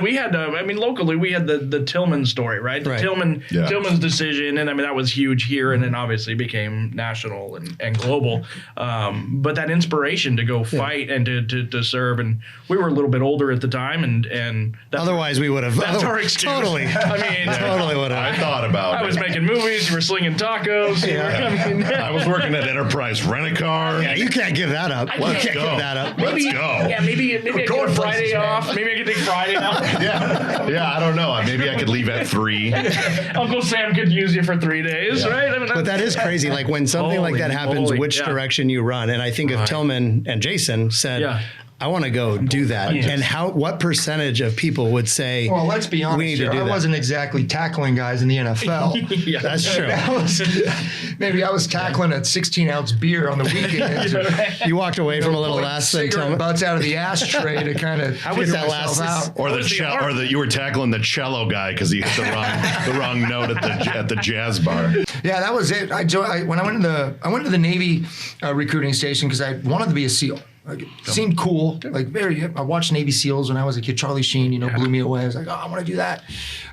we had, locally, we had the Tillman story, right? The Right. Tillman's decision. And that was huge here. And then obviously became national and global. But that inspiration to go fight and to serve. And we were a little bit older at the time. And that's, Otherwise, we would have. that's our excuse. Totally. Totally would I have. thought about I was it. making movies. You were slinging tacos. I was working at Enterprise Rent-A-Car. Yeah, you can't give that up. You Let's can't go. give that up. Let's go. Yeah, maybe I get going a places, Friday man. off. Maybe I could take Friday off. Yeah, I don't know. Maybe I could leave at 3. Uncle Sam could use you for 3 days, right? But that is crazy. Like when something like that Holy happens, moly, which yeah. direction you run. And I think if Tillman and Jason said, Yeah. I want to go do that. Yes. And what percentage of people would say, Well, let's be honest we need here. to do I that? wasn't exactly tackling guys in the NFL. Yeah. That's true. Maybe I was tackling a 16-ounce beer on the weekends. You walked away from a little less than cigarette Tillman. butts out of the ashtray to kind of was figure that myself last- out. Or was the art? you were tackling the cello guy because he hit the wrong note at the jazz bar. Yeah, that was it. When I went to the Navy recruiting station because I wanted to be a SEAL. Like, it seemed cool. Like I watched Navy SEAls when I was a kid. Charlie Sheen, blew me away. I was like, oh, I want to do that.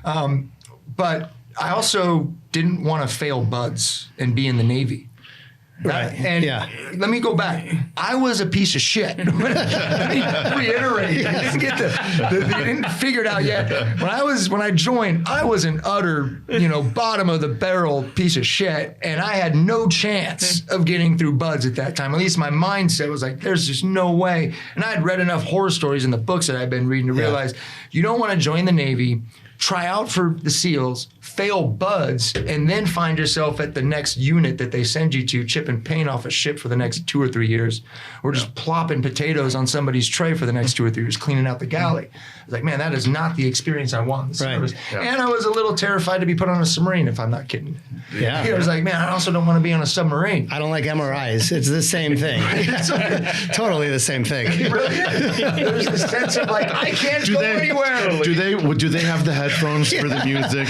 But I also didn't want to fail buds and be in the Navy. Right. And let me go back. I was a piece of shit. Let me reiterate. You didn't figure it out yet. When I joined, I was an utter, bottom of the barrel piece of shit, and I had no chance of getting through buds at that time. At least my mindset was like, there's just no way. And I had read enough horror stories in the books that I'd been reading to realize you don't want to join the Navy, try out for the SEALs, fail buds, and then find yourself at the next unit that they send you to, chipping paint off a ship for the next 2 or 3 years, or just plopping potatoes on somebody's tray for the next 2 or 3 years, cleaning out the galley. I was like, man, that is not the experience I want in the service. Yeah. And I was a little terrified to be put on a submarine, if I'm not kidding. Yeah. I was like, man, I also don't want to be on a submarine. I don't like MRIs. It's the same thing. Totally the same thing. There's a sense of like, I can't go anywhere. Do they have the headphones for the music?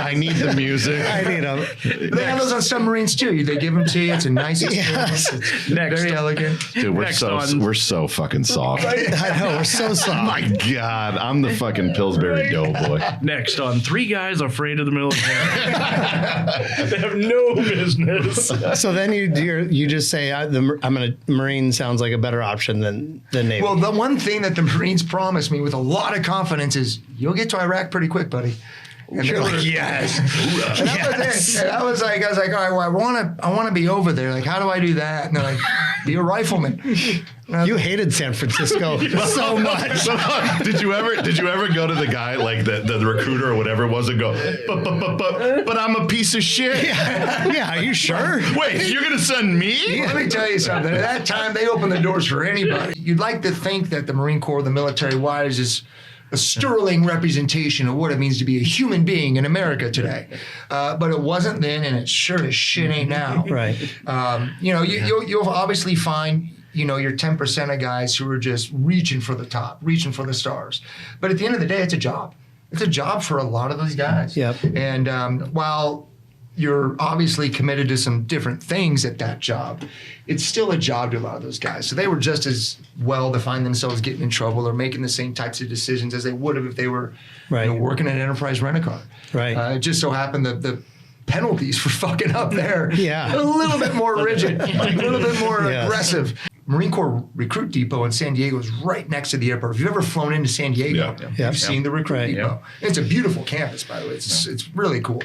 I need the music. I need them. They have those on submarines too. They give them to you. It's a nice experience. Yes. It's Next. very elegant. Dude, we're Next on. we're so fucking soft. I know. We're so soft. My God, I'm the fucking Pillsbury Doughboy. Next on 3 Guys Afraid of the Military. They have no business. So then you just say Marine sounds like a better option than Navy. Well, the one thing that the Marines promised me with a lot of confidence is you'll get to Iraq pretty quick, buddy. And You're they like, were- yes. And that was it. And I was like, all right, well, I want to be over there. Like, how do I do that? And they're like, be a rifleman. You hated San Francisco so much. Did you ever go to the guy, like the recruiter or whatever it was, and go, but I'm a piece of shit? Yeah, are you sure? Wait, you're gonna send me? Let me tell you something. At that time, they opened the doors for anybody. You'd like to think that the Marine Corps, the military wide, is just a sterling representation of what it means to be a human being in America today. But it wasn't then, and it sure as shit ain't now. Right. You'll obviously find, your 10% of guys who are just reaching for the top, reaching for the stars. But at the end of the day, it's a job. It's a job for a lot of those guys. Yep. And while you're obviously committed to some different things at that job, it's still a job to a lot of those guys. So they were just as well to find themselves getting in trouble or making the same types of decisions as they would have if they were working at Enterprise Rent-A-Car. Right. It just so happened that the penalties for fucking up there Yeah. a little bit more rigid, a little bit more Yes. aggressive. Marine Corps Recruit Depot in San Diego is right next to the airport. If you've ever flown into San Diego, Yeah. you've seen the Recruit Right. Depot. It's a beautiful campus, by the way. It's really cool.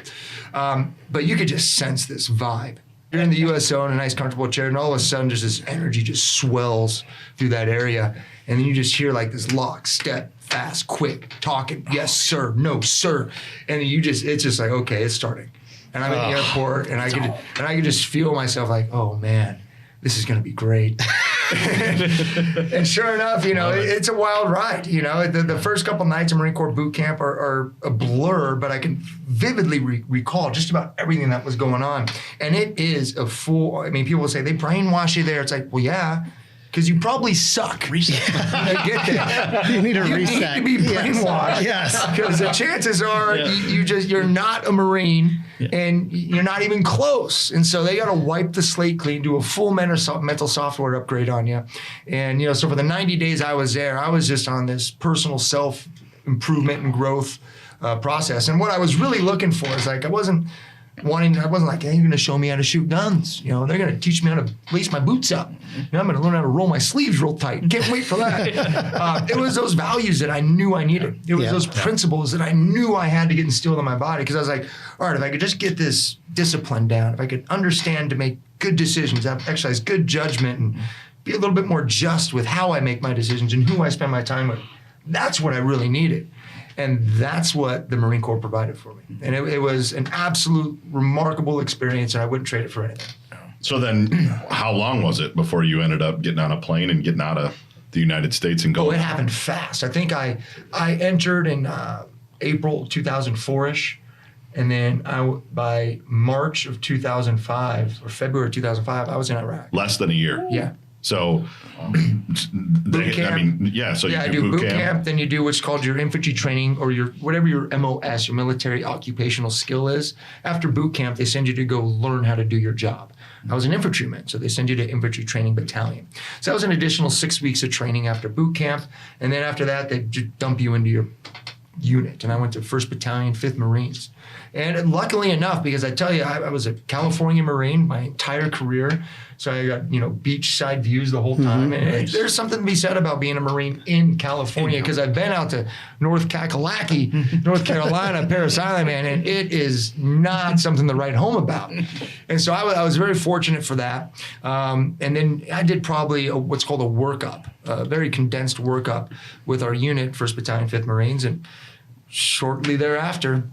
But you could just sense this vibe. You're in the USO in a nice, comfortable chair, and all of a sudden, just this energy just swells through that area, and then you just hear like this lockstep, fast, quick talking. Yes, sir. No, sir. And it's just like, okay, it's starting. And I'm in the airport, and I could just feel myself like, oh man. this is going to be great. And sure enough, it's a wild ride. The first couple nights of Marine Corps boot camp are a blur, but I can vividly recall just about everything that was going on. And it is people will say they brainwash you there. It's like, well, yeah. Because you probably suck. Reset. Get that. You need a reset. You need to be brainwashed. Yes. Because the chances are you're not a Marine and you're not even close. And so they got to wipe the slate clean, do a full mental software upgrade on you. And, so for the 90 days I was there, I was just on this personal self-improvement and growth process. And what I was really looking for is I wasn't like, hey, you're going to show me how to shoot guns. They're going to teach me how to lace my boots up. I'm going to learn how to roll my sleeves real tight. Can't wait for that. It was those values that I knew I needed. It was those principles that I knew I had to get instilled in my body. Because I was like, all right, if I could just get this discipline down, if I could understand to make good decisions, exercise good judgment, and be a little bit more just with how I make my decisions and who I spend my time with, that's what I really needed. And that's what the Marine Corps provided for me. And it was an absolute remarkable experience, and I wouldn't trade it for anything. So then how long was it before you ended up getting on a plane and getting out of the United States and going? Oh, it happened fast. I think I entered in April 2004-ish. And then by March of 2005, or February 2005, I was in Iraq. Less than a year? Yeah. So, boot camp. So I do boot camp. Then you do what's called your infantry training, or whatever your MOS, your military occupational skill is. After boot camp, they send you to go learn how to do your job. I was an infantryman, so they send you to infantry training battalion. So that was an additional 6 weeks of training after boot camp, and then after that, they just dump you into your unit. And I went to 1st Battalion, 5th Marines. And luckily enough, because I tell you, I was a California Marine my entire career. So I got, beachside views the whole time. And there's something to be said about being a Marine in California, because I've been out to North Kakalaki, North Carolina, Parris Island, man, and it is not something to write home about. And so I was very fortunate for that. And then I did probably what's called a workup, a very condensed workup with our unit, 1st Battalion, 5th Marines. And shortly thereafter,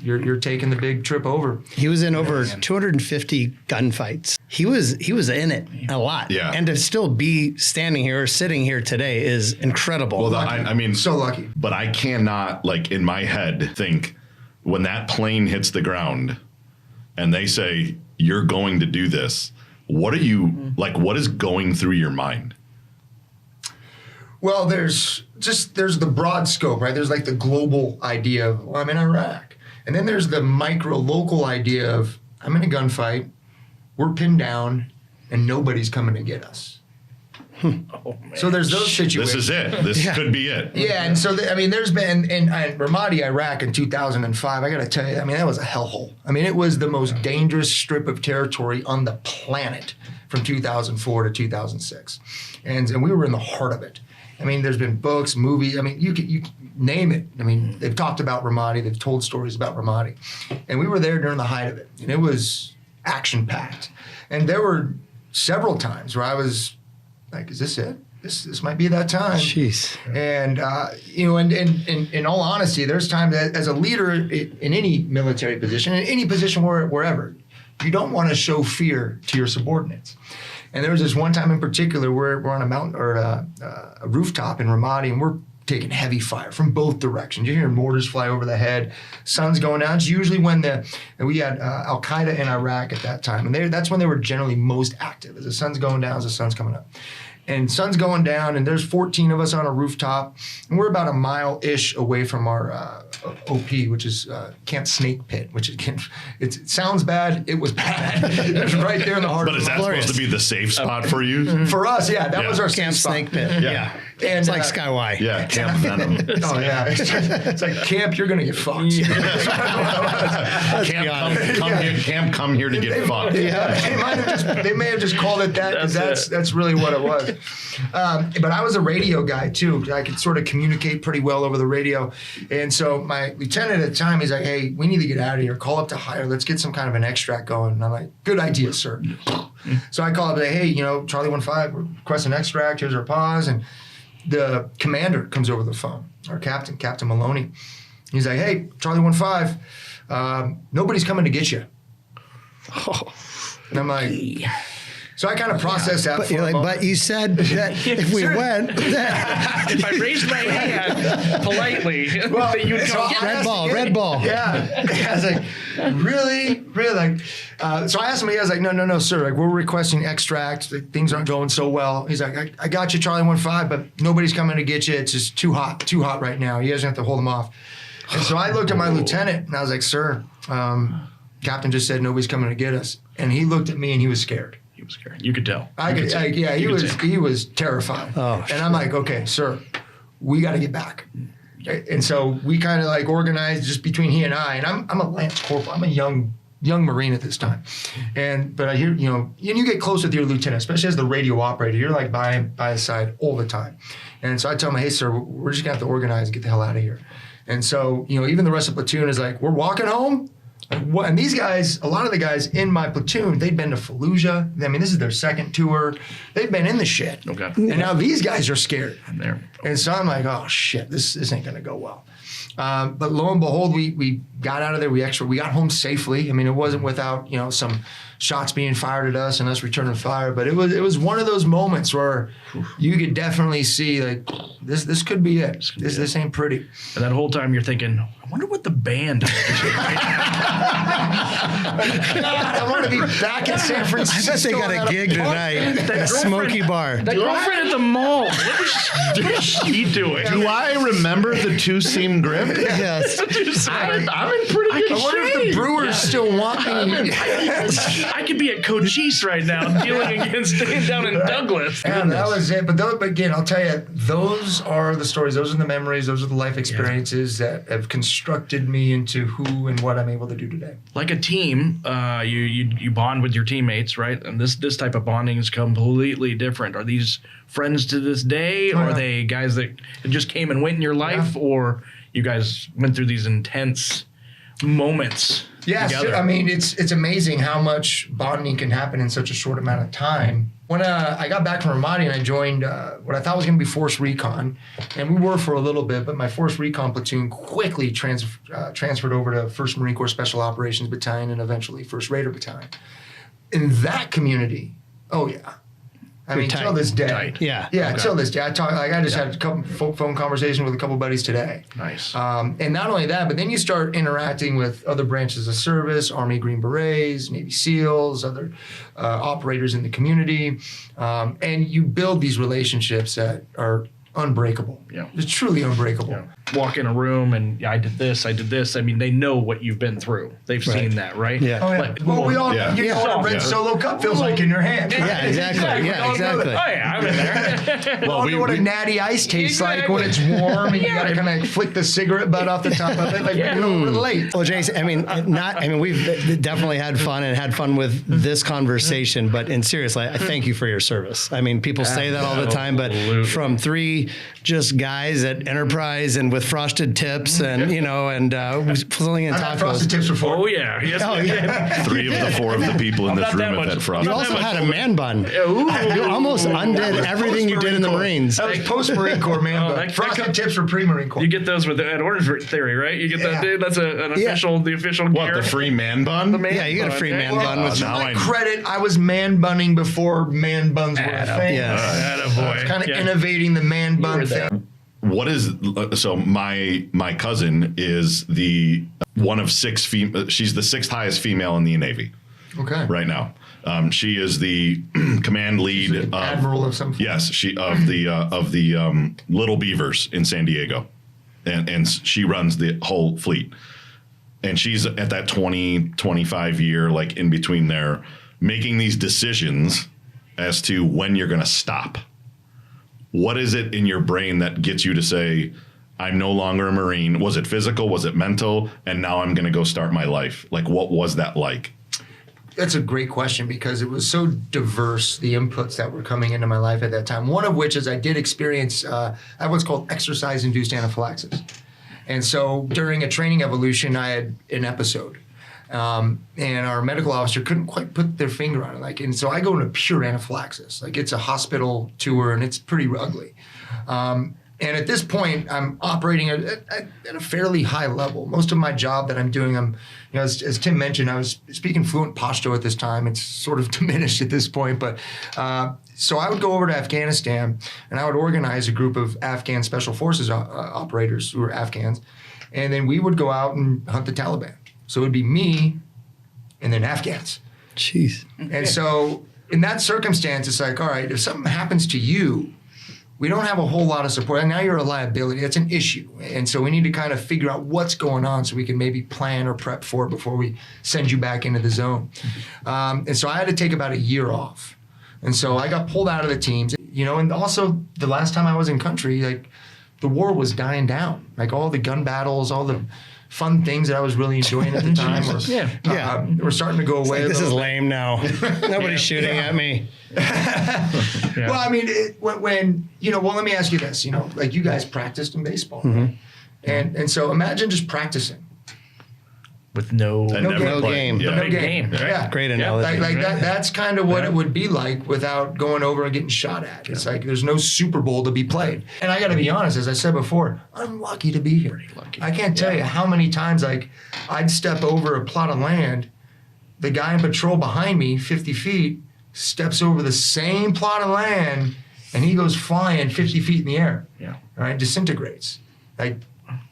you're taking the big trip over. He was in over 250 gunfights. He was in it a lot. Yeah. And to still be standing here or sitting here today is incredible. Well, I mean, so lucky. But I cannot, in my head, think when that plane hits the ground and they say, you're going to do this, what are you, what is going through your mind? Well, there's the broad scope, right? There's the global idea of, well, I'm in Iraq. And then there's the micro local idea of, I'm in a gunfight, we're pinned down, and nobody's coming to get us. Oh, man. So there's those situations. This is it. This could be it. Yeah, and so there's been in Ramadi, Iraq in 2005. I got to tell you, that was a hellhole. It was the most dangerous strip of territory on the planet from 2004 to 2006, and we were in the heart of it. There's been books, movies. You name it. They've talked about Ramadi. They've told stories about Ramadi, and we were there during the height of it, and it was action packed. And there were several times where I was like, "Is this it? This might be that time." Jeez. And in all honesty, there's times that as a leader in any military position, in any position wherever, you don't want to show fear to your subordinates. And there was this one time in particular where we're on a mountain or a rooftop in Ramadi, and we're taking heavy fire from both directions. You hear mortars fly over the head, sun's going down. It's usually when we had Al Qaeda in Iraq at that time, and that's when they were generally most active. As the sun's going down, as the sun's coming up. And sun's going down, and there's 14 of us on a rooftop, and we're about a mile-ish away from our OP, which is Camp Snake Pit, which it sounds bad. It was bad. It's right there in the heart of the But is that supposed to be the safe spot for you? For us, yeah, that was our Camp safe spot. Snake Pit. Yeah. And, It's like Skyway. Yeah, Camp Venom. Oh, yeah. It's like, camp, you're going to get fucked. Camp, come here to get fucked. Yeah, they may have just called it that, because that's really what it was. But I was a radio guy too. I could sort of communicate pretty well over the radio. And so my lieutenant at the time, he's like, "Hey, we need to get out of here. Call up to hire. Let's get some kind of an extract going." And I'm like, "Good idea, sir." So I call up and say, "Hey, Charlie 15, request an extract. Here's our pause." And the commander comes over the phone, our captain, Captain Maloney. He's like, "Hey, Charlie 15, nobody's coming to get you." And I'm like, So I kind of processed that. But you're like, but you said that if we went, If I raised my hand politely, that you'd so come get us. red ball. Yeah. I was like, really? Like, so I asked him, he was like, no, sir. Like, we're requesting extract. Like, things aren't going so well. He's like, I got you, Charlie 1-5, but nobody's coming to get you. It's just too hot right now. You guys have to hold them off. And so I looked at my lieutenant and I was like, sir, Captain just said nobody's coming to get us. And he looked at me and he was scared. He was scared. You could tell. He was terrified. Oh, and I'm like, okay, sir, we got to get back. And so we kind of like organized just between he and I. And I'm a lance corporal. I'm a young Marine at this time. But I hear, and you get close with your lieutenant, especially as the radio operator. You're like by his side all the time. And so I tell him, hey, sir, we're just going to have to organize and get the hell out of here. And so, even the rest of the platoon is like, we're walking home. And these guys, a lot of the guys in my platoon, they'd been to Fallujah. I mean, this is their second tour. They've been in the shit. Okay. And now these guys are scared. There. And so I'm like, oh shit, this ain't gonna go well. But lo and behold, we got out of there. We got home safely. I mean, it wasn't without some shots being fired at us and us returning fire. But it was one of those moments where you could definitely see like this could be it. This ain't pretty. And that whole time you're thinking, I wonder what the band is doing right now. God, I want to be back in San Francisco. I bet they got a gig tonight. A smoky bar. That girlfriend at the mall. What is she doing? Do I remember the two-seam grip? Yes. I'm in pretty good I wonder if the Brewers still want me. I could be at Cochise right now dealing against down in Douglas. And that was it. But again, I'll tell you, those are the stories. Those are the memories. Those are the life experiences that have constructed me into who and what I'm able to do today. Like a team, you bond with your teammates, right? And this type of bonding is completely different. Are these friends to this day? Or are they guys that just came and went in your life? Yeah. Or you guys went through these intense moments together? I mean, it's amazing how much bonding can happen in such a short amount of time. When I got back from Ramadi and I joined what I thought was going to be Force Recon, and we were for a little bit, but my Force Recon platoon quickly transferred over to 1st Marine Corps Special Operations Battalion and eventually 1st Raider Battalion. In that community, oh yeah. I mean, till this day. Tight. Yeah. Yeah, till this day. I just had a couple phone conversations with a couple buddies today. Nice. And not only that, but then you start interacting with other branches of service, Army Green Berets, Navy SEALs, other operators in the community. And you build these relationships that are unbreakable. Yeah. It's truly unbreakable. Yeah. Walk in a room and I did this. I mean, they know what you've been through. They've seen that, right? Yeah. Oh, yeah. Like, well, we all, yeah. you know what a red solo cup feels like in your hand. Yeah, exactly. Yeah, exactly. Oh yeah, I'm in there. Well, you know what a natty ice tastes like when it's warm and you got to kind of flick the cigarette butt off the top of it, like relate. Well, Jason, we've definitely had fun with this conversation, but seriously, I thank you for your service. I mean, people say that all the time, but from 3 just guys at Enterprise and with frosted tips and filling in tacos. Frosted tips before. Oh yeah. Yes, Oh yeah. 3 of the 4 of the people in this not that room have much. had frost. You also had a man bun. You almost undid everything you did in the Marines. That was post-Marine Corps, man. Oh, But frosted tips for pre-Marine Corps. You get those at Orange Theory, right? You get that, dude. That's an official, the official What, gear. the free man bun? Yeah, you got a free man bun with To now my I- credit, I was man bunning before man buns were a thing. Yes. Attaboy. Kind of innovating the man bun thing. What is so? My cousin is the one of 6 female. She's the 6th highest female in the Navy Okay. right now. She is the command lead of Admiral of some. yes, she of the Little Beavers in San Diego, and she runs the whole fleet. And she's at that 25 year, like in between there, making these decisions as to when you're going to stop. What is it in your brain that gets you to say, I'm no longer a Marine? Was it physical? Was it mental? And now I'm going to go start my life. Like, what was that like? That's a great question because it was so diverse, the inputs that were coming into my life at that time. One of which is I did experience, I have what's called exercise-induced anaphylaxis. And so during a training evolution, I had an episode. And our medical officer couldn't quite put their finger on it. And so I go into pure anaphylaxis. Like, it's a hospital tour and it's pretty ugly. And at this point, I'm operating at a fairly high level. Most of my job that I'm doing, as Tim mentioned, I was speaking fluent Pashto at this time. It's sort of diminished at this point, but so I would go over to Afghanistan and I would organize a group of Afghan special forces operators who were Afghans, and then we would go out and hunt the Taliban. So it would be me and then Afghans. Jeez. And so in that circumstance, it's like, all right, if something happens to you, we don't have a whole lot of support. And now you're a liability. That's an issue. And so we need to kind of figure out what's going on so we can maybe plan or prep for it before we send you back into the zone. And so I had to take about a year off. And so I got pulled out of the teams, and also the last time I was in country, like the war was dying down. Like all the gun battles, all the fun things that I was really enjoying at the time were starting to go away. Like, this is lame now. Nobody's shooting at me. Well, I mean, let me ask you this, like you guys practiced in baseball, right? And so imagine just practicing. With no game. Yeah. No game. Right? Yeah. Great analogy. Like that's kind of what it would be like without going over and getting shot at. It's like there's no Super Bowl to be played. And I got to be honest, as I said before, I'm lucky to be here. Pretty lucky. I can't tell you how many times like I'd step over a plot of land, the guy in patrol behind me, 50 feet, steps over the same plot of land, and he goes flying 50 feet in the air. Yeah. Right? Disintegrates. Like,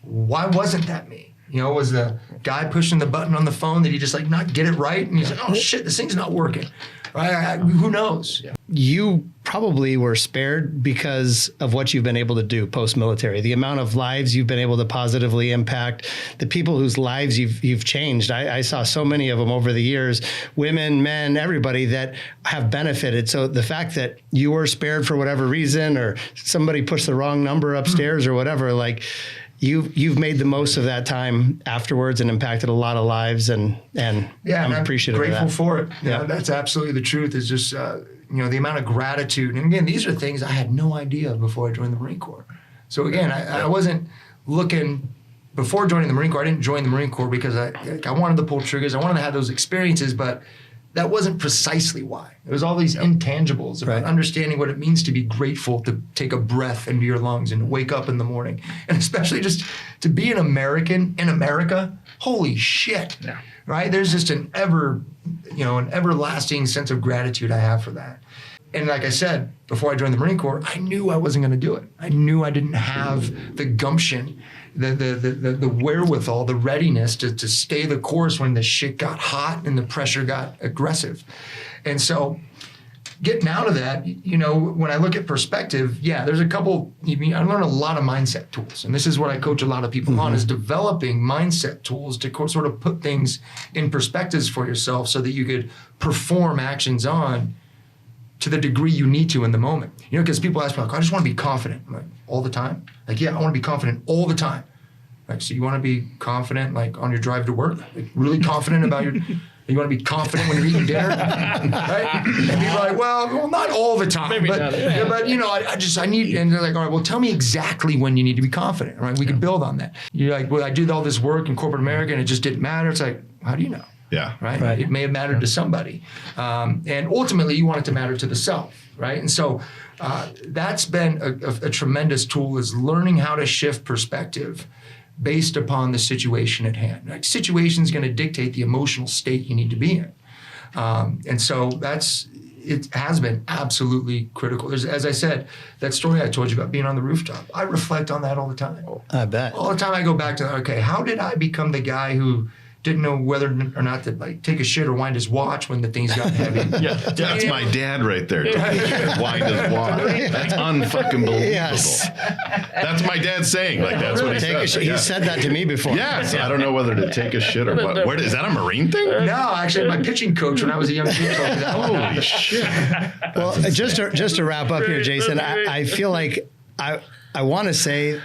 why wasn't that me? Was the guy pushing the button on the phone that he just like not get it right? And he's like, oh shit, this thing's not working. Right? Who knows? Yeah. You probably were spared because of what you've been able to do post-military, the amount of lives you've been able to positively impact, the people whose lives you've changed. I saw so many of them over the years, women, men, everybody that have benefited. So the fact that you were spared for whatever reason, or somebody pushed the wrong number upstairs or whatever, like, You've made the most of that time afterwards and impacted a lot of lives, and I'm appreciative grateful of that. for it. That's absolutely the truth. Is just the amount of gratitude. And again, these are things I had no idea before I joined the Marine Corps. So again, I wasn't looking before joining the Marine Corps. I didn't join the Marine Corps because I wanted to pull triggers. I wanted to have those experiences, but that wasn't precisely why. It was all these intangibles about understanding what it means to be grateful, to take a breath into your lungs and wake up in the morning. And especially just to be an American in America, holy shit, right? There's just an everlasting sense of gratitude I have for that. And like I said, before I joined the Marine Corps, I knew I wasn't going to do it. I knew I didn't have the gumption, the wherewithal, the readiness to stay the course when the shit got hot and the pressure got aggressive. And so getting out of that, when I look at perspective, there's a couple, I learned a lot of mindset tools. And this is what I coach a lot of people on, is developing mindset tools to sort of put things in perspectives for yourself so that you could perform actions on to the degree you need to in the moment. Because people ask me, like, I just want to be confident. I'm like, all the time? Like, yeah, I want to be confident all the time. Like, so you want to be confident, like, on your drive to work? Like, really confident about you want to be confident when you're eating dinner? Right? And people are like, well, not all the time. Maybe but, not. I need, and they're like, all right, well, tell me exactly when you need to be confident, right? We can build on that. You're like, well, I did all this work in corporate America and it just didn't matter. It's like, how do you know? Yeah. Right? It may have mattered to somebody. And ultimately, you want it to matter to the self, right? And so that's been a tremendous tool, is learning how to shift perspective based upon the situation at hand. Like, situation is going to dictate the emotional state you need to be in. And so it has been absolutely critical. As I said, that story I told you about being on the rooftop, I reflect on that all the time. I bet. All the time I go back to, okay, how did I become the guy who didn't know whether or not to like take a shit or wind his watch when the things got heavy? That's my dad right there. Wind his watch. That's unfucking believable. Yes. That's my dad saying, like, that's what he said. He said that to me before. Yes, I don't know whether to take a shit or what. Where is that a Marine thing? No, actually, my pitching coach when I was a young kid told me that. Holy shit. Well, just to wrap up here, Jason, I feel like I want to say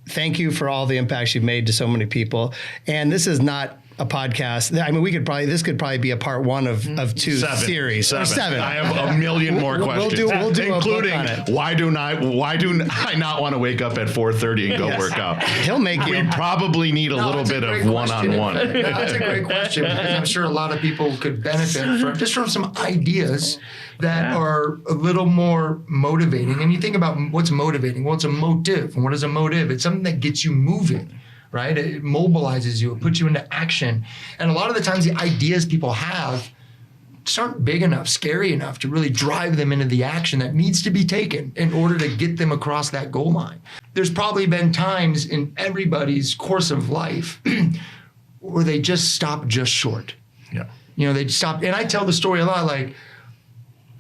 thank you for all the impacts you've made to so many people. And this is not a podcast. I mean, this could probably be a part one of two series or seven. I have a million more questions. We'll do including a book on it. why do I not want to wake up at 4:30 and go work out? He'll make you. We probably need a little that's bit a of great one-on-one. question. That's a great question because I'm sure a lot of people could benefit from some ideas that are a little more motivating. And you think about what's motivating. Well, it's a motive. And what is a motive? It's something that gets you moving, right? It mobilizes you. It puts you into action. And a lot of the times the ideas people have just aren't big enough, scary enough to really drive them into the action that needs to be taken in order to get them across that goal line. There's probably been times in everybody's course of life where they just stop just short. Yeah. You know, they stopped. And I tell the story a lot, like,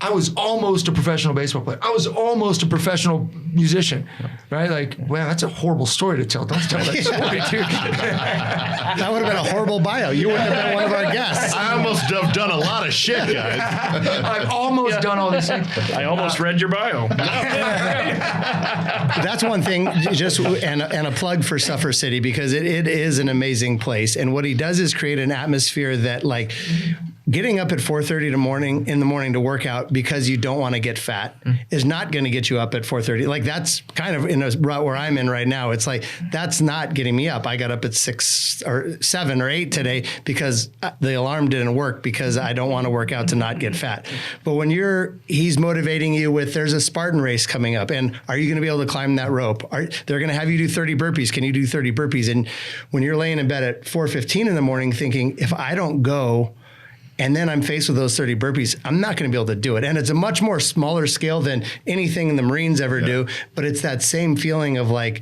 I was almost a professional baseball player. I was almost a professional musician, right? Like, wow, that's a horrible story to tell. Don't tell that story, dude. That would have been a horrible bio. You wouldn't have been one of our guests. I almost have done a lot of shit, guys. I've almost done all these things. I almost read your bio. That's one thing, and a plug for Suffer City, because it is an amazing place. And what he does is create an atmosphere that, like, getting up at 4:30 in the morning to work out because you don't want to get fat is not going to get you up at 4:30. Like, that's kind of in a route where I'm in right now. It's like, that's not getting me up. I got up at 6 or 7 or 8 today because the alarm didn't work because I don't want to work out to not get fat. But when he's motivating you with, there's a Spartan race coming up, and are you going to be able to climb that rope? They're going to have you do 30 burpees. Can you do 30 burpees? And when you're laying in bed at 4:15 in the morning thinking, if I don't go, and then I'm faced with those 30 burpees, I'm not going to be able to do it. And it's a much more smaller scale than anything the Marines ever do. But it's that same feeling of, like,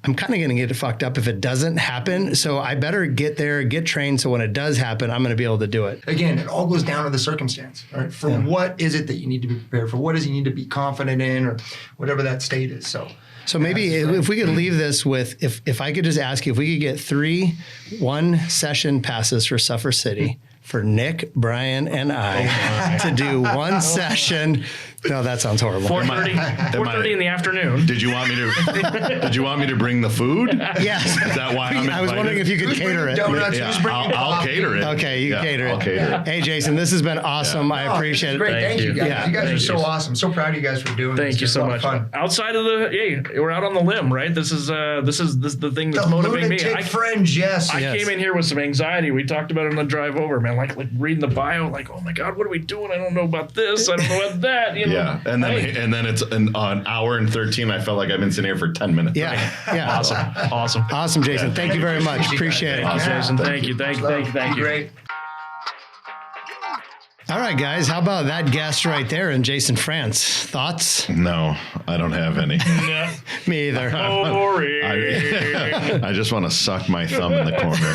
I'm kind of going to get fucked up if it doesn't happen. So I better get there, get trained. So when it does happen, I'm going to be able to do it. Again, it all goes down to the circumstance, right? For what is it that you need to be prepared for? What does you need to be confident in, or whatever that state is? So maybe if we could leave this with, if I could just ask you, if we could get 3 1-session passes for Suffer City for Nick, Brian, and I to do one session. No, that sounds horrible. 4:30 in the afternoon. Did you want me to bring the food? Yes. Is that why I'm invited? I was wondering if you could cater it. Donuts, Yeah, who's bringing I'll cater it. Okay, you cater it. I'll cater it. Hey, Jason, this has been awesome. I appreciate it. Great. Thank you guys. Yeah. You guys are Thank so you. awesome. So proud of you guys for doing this. Thank you It's so a lot much. of fun. Outside of we're out on the limb, right? This is the thing that's The motivating me. lunatic fringe, yes. I came in here with some anxiety. We talked about it on the drive over, man. Like reading the bio, like, oh my God, what are we doing? I don't know about this. I don't know about that. You know? Yeah, and then it's an hour and 13. I felt like I've been sitting here for 10 minutes. Yeah. Awesome, Jason. Thank you very much. Appreciate it. Jason. Thank you. Great. All right, guys. How about that guest right there in Jason France? Thoughts? No, I don't have any. Me either. I just want to suck my thumb in the corner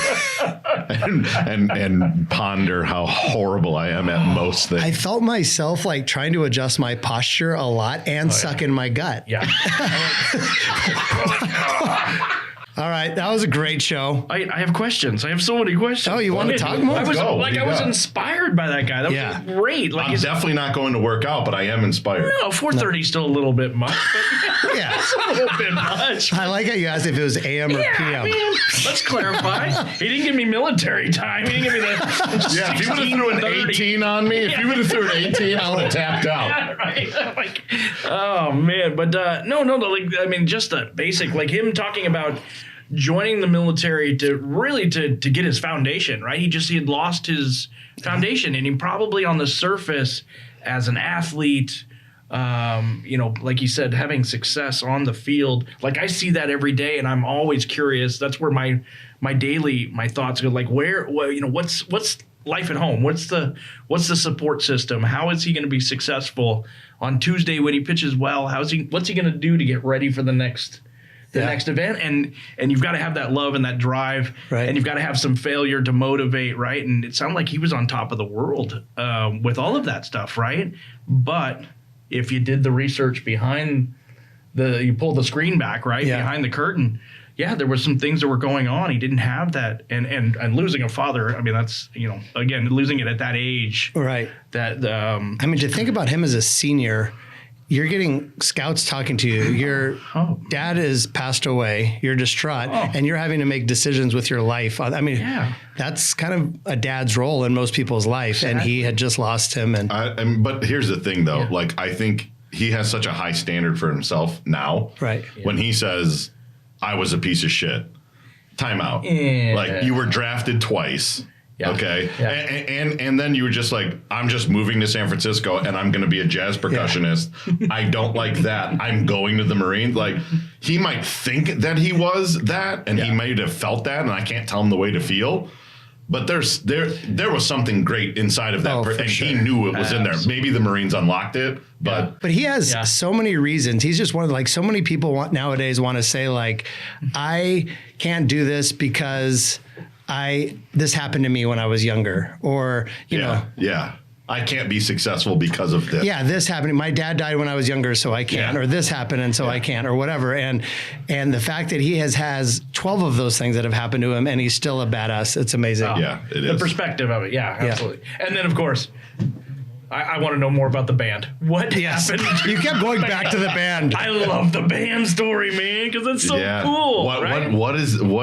and ponder how horrible I am at most things. I felt myself like trying to adjust my posture a lot and suck in my gut. Yeah. All right, that was a great show. I have questions. I have so many questions. Oh, you want to talk more? I was go. I was inspired by that guy. That was great. Like, I'm definitely not going to work out, but I am inspired. No, 4:30 is still a little bit much. But Yeah. it's a little bit much. I like how you asked if it was AM or PM. I mean, let's clarify. He didn't give me military time. He didn't give me the. Yeah, if you would have threw an 16:30. 18 on me, if you would have threw an 18, I would have tapped out. Yeah, right. Like, oh man, but no. Like, I mean, just the basic, like him talking about joining the military to really to get his foundation, right? He had lost his foundation, and he probably on the surface as an athlete, like you said, having success on the field. Like, I see that every day, and I'm always curious. That's where my thoughts go. Like, what's life at home? What's the support system? How is he going to be successful on Tuesday when he pitches well? What's he going to do to get ready for the next event? And you've got to have that love and that drive, right. And you've got to have some failure to motivate, right? And it sounded like he was on top of the world with all of that stuff, right? But if you did the research behind you pull the screen back, right? Yeah. Behind the curtain, there were some things that were going on. He didn't have that, and losing a father. I mean, that's again losing it at that age, Right. That I mean, to think about him as a senior you're getting scouts talking to you. Your dad is passed away. You're distraught, and you're having to make decisions with your life. I mean, that's kind of a dad's role in most people's life, and he had just lost him. But here's the thing, though. Like, I think he has such a high standard for himself now. Right. When he says, "I was a piece of shit," timeout. Yeah. Like, you were drafted twice. Yeah. Okay. Yeah. And then you were just like, I'm just moving to San Francisco and I'm going to be a jazz percussionist. I don't like that. I'm going to the Marines. Like, he might think that he was that, and he might have felt that, and I can't tell him the way to feel. But there was something great inside of that, and he knew it was in there. Maybe the Marines unlocked it, but he has so many reasons. He's just one of, like, so many people nowadays want to say, like, I can't do this because this happened to me when I was younger, or you know. Yeah. I can't be successful because of this. Yeah, this happened. My dad died when I was younger, so I can't. Or this happened, and so I can't, or whatever. And the fact that he has 12 of those things that have happened to him, and he's still a badass. It's amazing. Yeah, it is. The perspective of it, absolutely. And then, of course, I want to know more about the band. What happened? You kept going back to the band. I love the band story, man, because it's so cool.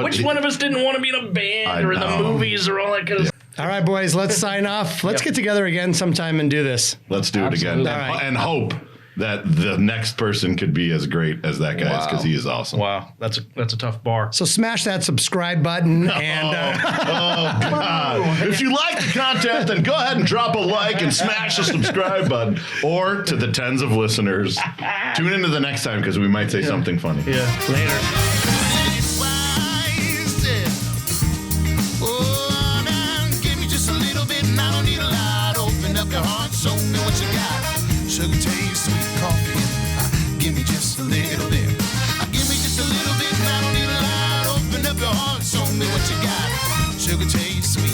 Which one of us didn't want to be in a band or in the movies or all that kind of stuff? All right, boys, let's sign off. Let's get together again sometime and do this. Let's do it again. All right. And hope that the next person could be as great as that guy is, because he is awesome. Wow, that's a tough bar. So smash that subscribe button. And God. If you like the content, then go ahead and drop a like and smash the subscribe button. Or to the tens of listeners, tune into the next time, because we might say something funny. Yeah. Later. Your heart, show me what you got. Sugar taste, sweet coffee. Give me just a little bit. Give me just a little bit. I don't need a lot. Open up your heart, show me what you got. Sugar taste, sweet